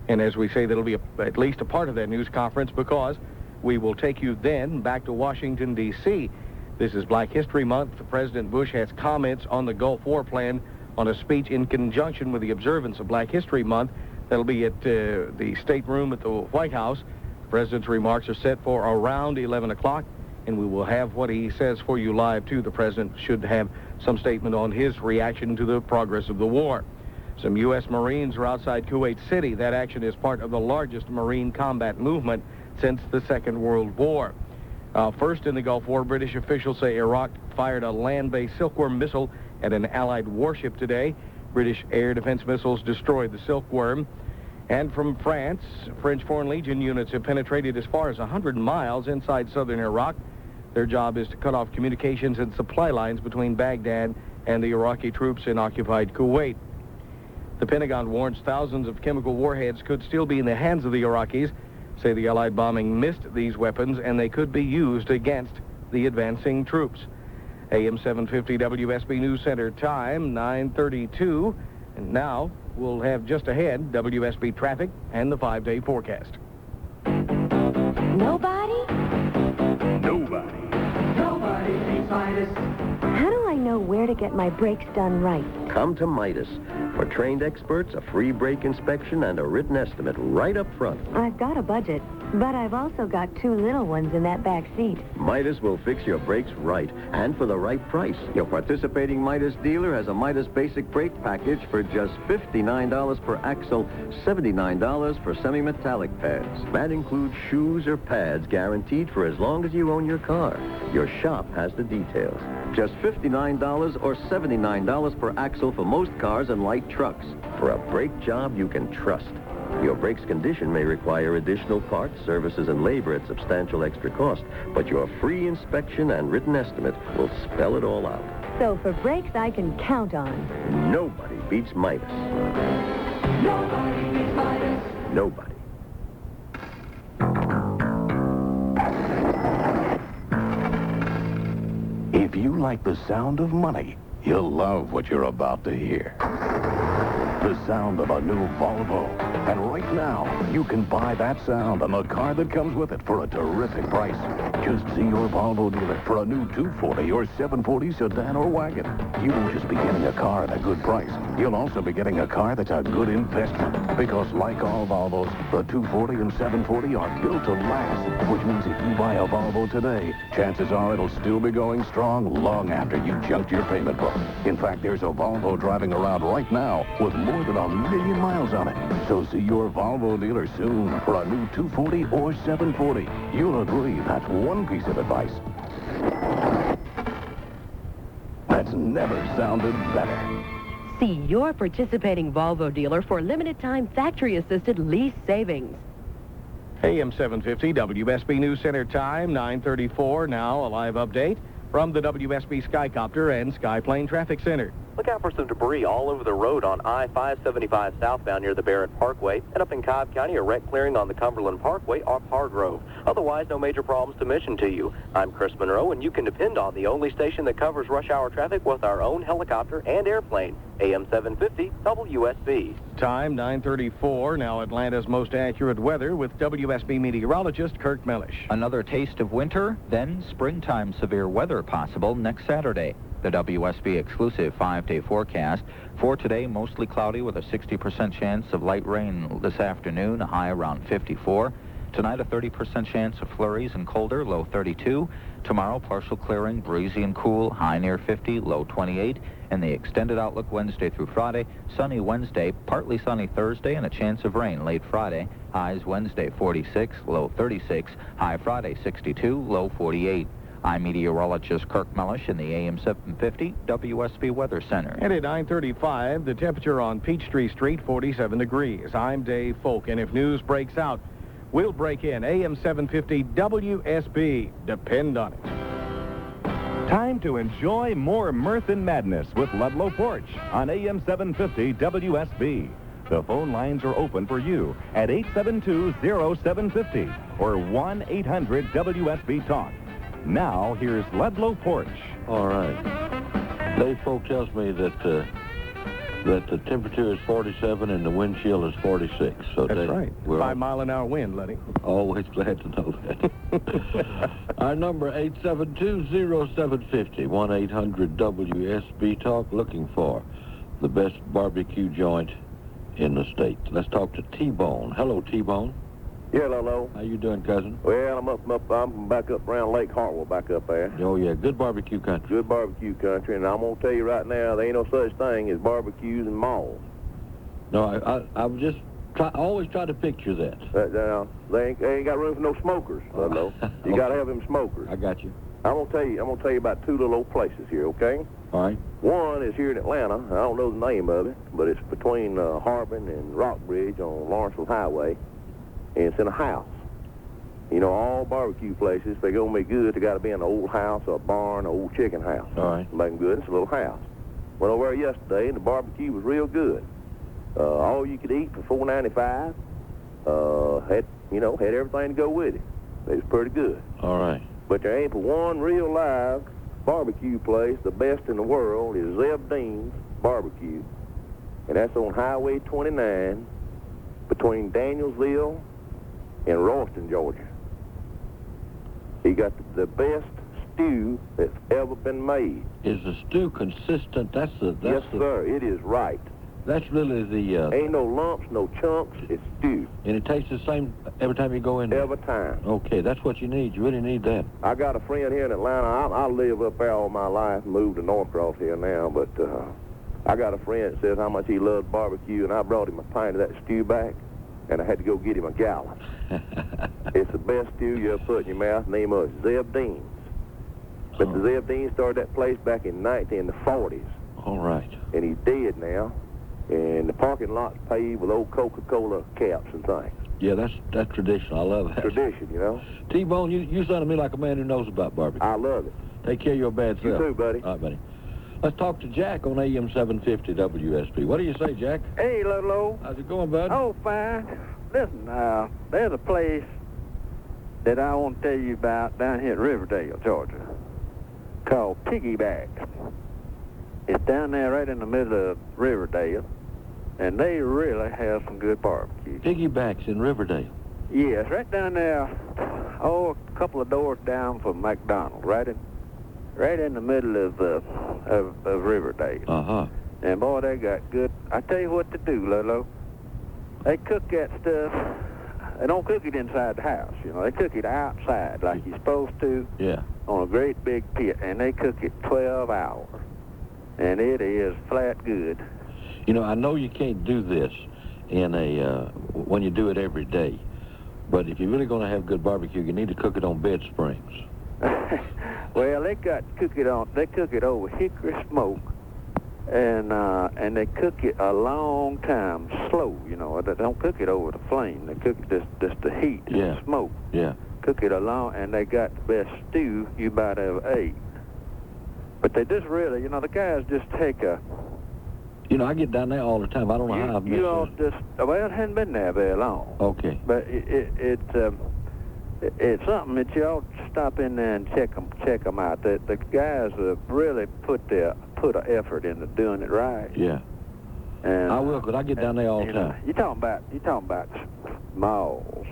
And as we say, that'll be at least a part of that news conference because we will take you then back to Washington, D.C. This is Black History Month. President Bush has comments on the Gulf War plan on a speech in conjunction with the observance of Black History Month. That'll be at the State Room at the White House. The president's remarks are set for around 11 o'clock, and we will have what he says for you live, too. The president should have some statement on his reaction to the progress of the war. Some U.S. Marines are outside Kuwait City. That action is part of the largest Marine combat movement since the Second World War. First in the Gulf War, British officials say Iraq fired a land-based Silkworm missile at an Allied warship today. British air defense missiles destroyed the Silkworm. And from France, French Foreign Legion units have penetrated as far as 100 miles inside southern Iraq. Their job is to cut off communications and supply lines between Baghdad and the Iraqi troops in occupied Kuwait. The Pentagon warns thousands of chemical warheads could still be in the hands of the Iraqis. Say the Allied bombing missed these weapons, and they could be used against the advancing troops. AM 750 WSB News Center time, 9:32. And now we'll have just ahead WSB traffic and the 5-day forecast. Nobody? Nobody beats Midas. How do I know where to get my brakes done right? Come to Midas. For trained experts, a free brake inspection and a written estimate right up front. I've got a budget, but I've also got two little ones in that back seat. Midas will fix your brakes right and for the right price. Your participating Midas dealer has a Midas basic brake package for just $59 per axle, $79 for semi-metallic pads. That includes shoes or pads guaranteed for as long as you own your car. Your shop has the details. Just $59 or $79 per axle for most cars and light trucks. For a brake job you can trust. Your brake's condition may require additional parts, services, and labor at substantial extra cost, but your free inspection and written estimate will spell it all out. So for brakes I can count on. Nobody beats Midas. Nobody beats Midas. Nobody. If you like the sound of money, you'll love what you're about to hear. The sound of a new Volvo. And right now, you can buy that sound and the car that comes with it for a terrific price. Just see your Volvo dealer for a new 240 or 740 sedan or wagon. You won't just be getting a car at a good price. You'll also be getting a car that's a good investment. Because like all Volvos, the 240 and 740 are built to last. Which means if you buy a Volvo today, chances are it'll still be going strong long after you junked your payment book. In fact, there's a Volvo driving around right now with more than 1 million miles on it. So see your Volvo dealer soon for a new 240 or 740. You'll agree that's one piece of advice that's never sounded better. See your participating Volvo dealer for limited-time factory-assisted lease savings. AM 750 WSB News Center time, 9:34. Now a live update from the WSB Skycopter and Skyplane Traffic Center. Look out for some debris all over the road on I-575 southbound near the Barrett Parkway, and up in Cobb County, a wreck clearing on the Cumberland Parkway off Hargrove. Otherwise, no major problems to mention to you. I'm Chris Monroe, and you can depend on the only station that covers rush hour traffic with our own helicopter and airplane, AM 750 WSB. Time, 9:34. Now Atlanta's most accurate weather with WSB meteorologist Kirk Mellish. Another taste of winter, then springtime severe weather possible next Saturday. The WSB exclusive 5-day forecast. For today, mostly cloudy with a 60% chance of light rain this afternoon, a high around 54. Tonight, a 30% chance of flurries and colder, low 32. Tomorrow, partial clearing, breezy and cool, high near 50, low 28. And the extended outlook Wednesday through Friday, sunny Wednesday, partly sunny Thursday, and a chance of rain late Friday. Highs Wednesday 46, low 36, high Friday 62, low 48. I'm meteorologist Kirk Mellish in the AM 750 WSB Weather Center. And at 9:35, the temperature on Peachtree Street, 47 degrees. I'm Dave Folk, and if news breaks out, we'll break in. AM 750 WSB. Depend on it. Time to enjoy more mirth and madness with Ludlow Porch on AM 750 WSB. The phone lines are open for you at 872-0750 or 1-800-WSB-TALK. Now, here's Ludlow Porch. All right. Dave Folk tells me that the temperature is 47 and the wind chill is 46. So That's right. We're 5-mile-an-hour wind, Letty. Always glad to know that. Our number, 872-0750, 1-800-WSB-TALK, looking for the best barbecue joint in the state. Let's talk to T-Bone. Hello, T-Bone. Yeah, hello. How you doing, cousin? Well, I'm back up around Lake Hartwell, back up there. Oh, yeah, good barbecue country. Good barbecue country, and I'm going to tell you right now, there ain't no such thing as barbecues and malls. No, I'm just always try to picture that. They ain't got room for no smokers, Ludlow. You got to have them smokers. I got you. I'm going to tell you about two little old places here, okay? All right. One is here in Atlanta. I don't know the name of it, but it's between Harbin and Rockbridge on Lawrenceville Highway. And it's in a house. You know, all barbecue places, if they're going to be good, they got to be in an old house or a barn, an old chicken house. All right. Make them good. It's a little house. Went over there yesterday, and the barbecue was real good. All you could eat for $4.95. Had everything to go with it. It was pretty good. All right. But there ain't but one real live barbecue place, the best in the world, is Zeb Dean's Barbecue. And that's on Highway 29 between Danielsville in Ralston, Georgia. He got the best stew that's ever been made. Is the stew consistent? Yes, sir. It is right. That's really the... Ain't no lumps, no chunks. It's stew. And it tastes the same every time you go in there? Every time. Okay, that's what you need. You really need that. I got a friend here in Atlanta. I live up there all my life, moved to Northcross here now, but I got a friend that says how much he loves barbecue, and I brought him a pint of that stew back. And I had to go get him a gallon. It's the best stew you ever put in your mouth. Name of it, Zeb Dean's. But the Zeb Dean started that place back in the 40s. All right. And he's dead now. And the parking lot's paved with old Coca-Cola caps and things. Yeah, that's tradition. I love that. Tradition, you know. T-Bone, you sound to me like a man who knows about barbecue. I love it. Take care of your bad self. You too, buddy. All right, buddy. Let's talk to Jack on AM 750 WSB. What do you say, Jack? Hey, Ludlow. How's it going, bud? Oh, fine. Listen, there's a place that I want to tell you about down here in Riverdale, Georgia, called Piggyback. It's down there right in the middle of Riverdale, and they really have some good barbecue. Piggyback's in Riverdale? Yes, right down there, a couple of doors down from McDonald's, right in the middle of Riverdale. Uh-huh. And, boy, they got good... I tell you what to do, Ludlow. They cook that stuff. They don't cook it inside the house, you know. They cook it outside like you're supposed to. Yeah. On a great big pit, and they cook it 12 hours. And it is flat good. You know, I know you can't do this when you do it every day. But if you're really going to have good barbecue, you need to cook it on bed springs. Well, they cook it over hickory smoke, and they cook it a long time, slow. You know, they don't cook it over the flame. They cook it just the heat, the smoke. Yeah. Cook it along, and they got the best stew you might ever ate. But they just really, you know, the guys just take a. You know, I get down there all the time. I don't know how I've missed it. Well, it hadn't been there very long. Okay. But it's something that you ought to stop in there and check them out. The guys really put an effort into doing it right. Yeah. And I will, because I get down there all the time. You talking about malls.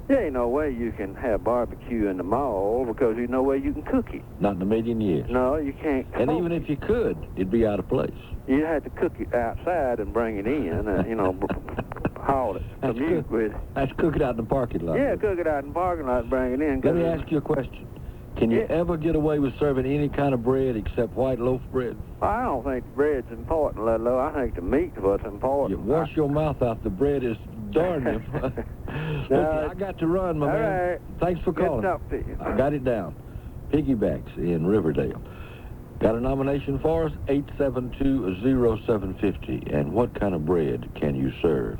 There ain't no way you can have barbecue in the mall because there's no way you can cook it. Not in a million years. No, you can't. And even if you could, it'd be out of place. You had to cook it outside and bring it in, you know, haul it, commute with it. That's cook it out in the parking lot. Yeah, cook it out in the parking lot, bring it in. Let me ask you a question. Can you ever get away with serving any kind of bread except white loaf bread? I don't think the bread's important, Ludlow. I think the meat's what's important. You wash your mouth out. The bread is darn you. Listen, I got to run, my man. All right. Thanks for calling. Good to talk to you. I got it down. Piggybacks in Riverdale. Got a nomination for us? 872-0750. And what kind of bread can you serve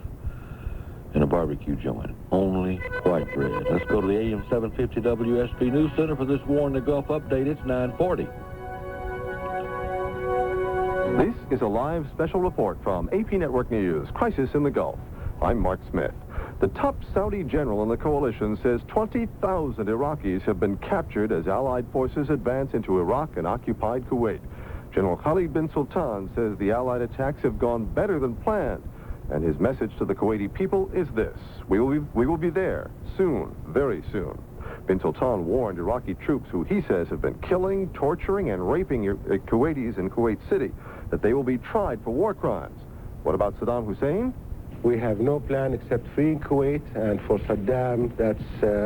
in a barbecue joint? Only white bread. Let's go to the AM 750 WSB News Center for this War in the Gulf update. It's 9:40. This is a live special report from AP Network News, Crisis in the Gulf. I'm Mark Smith. The top Saudi general in the coalition says 20,000 Iraqis have been captured as Allied forces advance into Iraq and occupied Kuwait. General Khalid bin Sultan says the Allied attacks have gone better than planned. And his message to the Kuwaiti people is this: we will be there soon, very soon. Bin Sultan warned Iraqi troops who he says have been killing, torturing, and raping Kuwaitis in Kuwait City that they will be tried for war crimes. What about Saddam Hussein? We have no plan except freeing Kuwait, and for Saddam, that's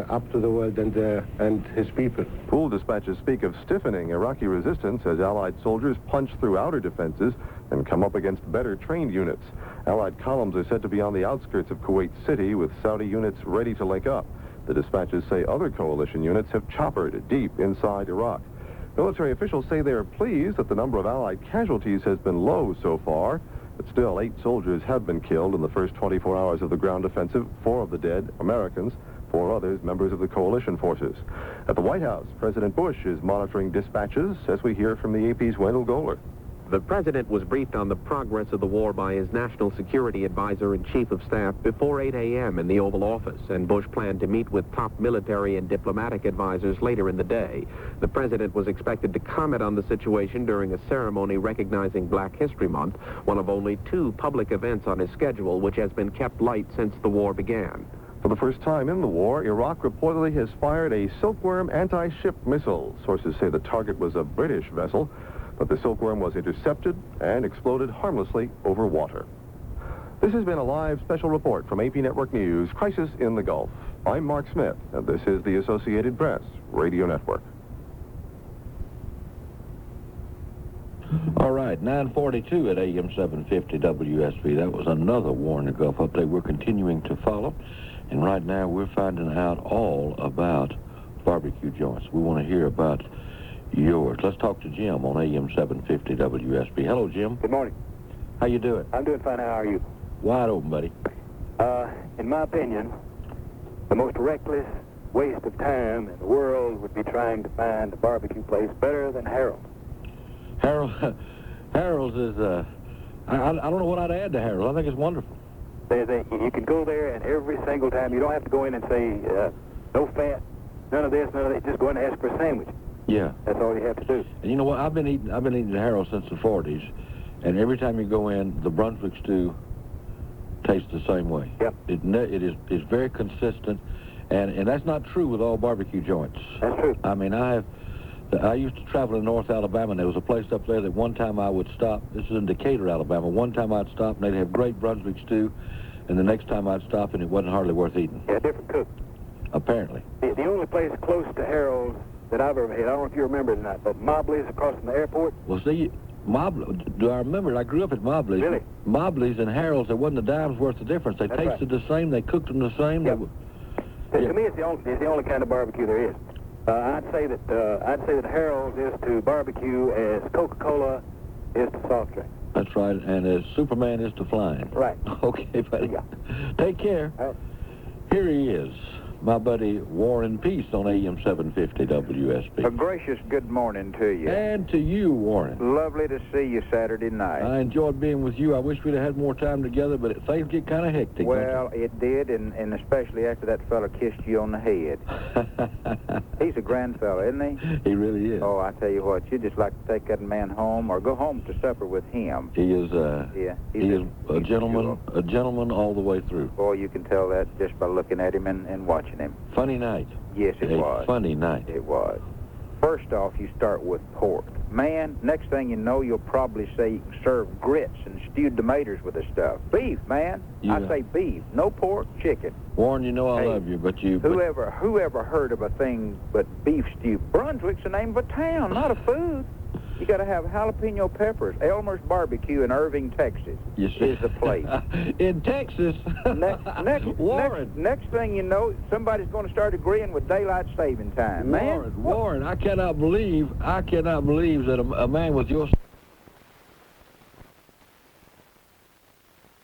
up to the world and his people. Pool dispatches speak of stiffening Iraqi resistance as Allied soldiers punch through outer defenses and come up against better trained units. Allied columns are said to be on the outskirts of Kuwait City with Saudi units ready to link up. The dispatches say other coalition units have choppered deep inside Iraq. Military officials say they are pleased that the number of Allied casualties has been low so far, but still 8 soldiers have been killed in the first 24 hours of the ground offensive, 4 of the dead Americans, 4 others members of the coalition forces. At the White House, President Bush is monitoring dispatches, as we hear from the AP's Wendell Goler. The president was briefed on the progress of the war by his National Security Advisor and Chief of Staff before 8 a.m. in the Oval Office, and Bush planned to meet with top military and diplomatic advisors later in the day. The president was expected to comment on the situation during a ceremony recognizing Black History Month, one of only 2 public events on his schedule, which has been kept light since the war began. For the first time in the war, Iraq reportedly has fired a Silkworm anti-ship missile. Sources say the target was a British vessel, but the Silkworm was intercepted and exploded harmlessly over water. This has been a live special report from AP Network News, Crisis in the Gulf. I'm Mark Smith, and this is the Associated Press Radio Network. All right, 9:42 at AM 750 WSB. That was another War in the Gulf update we're continuing to follow. And right now we're finding out all about barbecue joints. We want to hear about yours. Let's talk to Jim on AM 750 WSB. Hello, Jim. Good morning. How you doing? I'm doing fine. How are you? Wide open, buddy. In my opinion, the most reckless waste of time in the world would be trying to find a barbecue place better than Harold's. Harold's is, I don't know what I'd add to Harold's. I think it's wonderful. You can go there, and every single time, you don't have to go in and say, no fat, none of this, none of that. Just go in and ask for a sandwich. Yeah. That's all you have to do. And you know what? I've been eating at Harold's since the 40s, and every time you go in, the Brunswick stew tastes the same way. Yep. It's very consistent, and that's not true with all barbecue joints. That's true. I mean, I used to travel in North Alabama, and there was a place up there that one time I would stop. This is in Decatur, Alabama. One time I'd stop, and they'd have great Brunswick stew, and the next time I'd stop, and it wasn't hardly worth eating. Yeah, different cook. Apparently. The only place close to Harold's that I've ever had, I don't know if you remember it or not, but Mobley's across from the airport. Well, see, do I remember it? I grew up at Mobley's. Really? Mobley's and Harold's, there wasn't a dime's worth of difference. They tasted the same. They cooked them the same. Yep. To me, it's the only kind of barbecue there is. I'd say that Harold's is to barbecue as Coca-Cola is to soft drink. That's right, and as Superman is to flying. Right. Okay, buddy. Yeah. Take care. All right. Here he is, my buddy War and Peace on AM 750 WSB. A gracious good morning to you. And to you, Warren. Lovely to see you Saturday night. I enjoyed being with you. I wish we'd have had more time together, but things get kind of hectic. Well, it did, and especially after that fella kissed you on the head. He's a grand fella, isn't he? He really is. Oh, I tell you what, you'd just like to take that man home or go home to supper with him. He is, he's a gentleman all the way through. Boy, you can tell that just by looking at him and watching him. Funny night. Yes, it was. Funny night. It was. First off, you start with pork. man, next thing you know, you'll probably say you can serve grits and stewed tomatoes with this stuff. Beef, man. Yeah. I say beef. No pork, chicken. Warren, you know I love you, but you... Whoever heard of a thing but beef stew? Brunswick's the name of a town, not a food. You got to have jalapeno peppers. Elmer's Barbecue in Irving, Texas is the place. In Texas? Warren. Next thing you know, somebody's going to start agreeing with daylight saving time. Warren, I cannot believe that a man with your...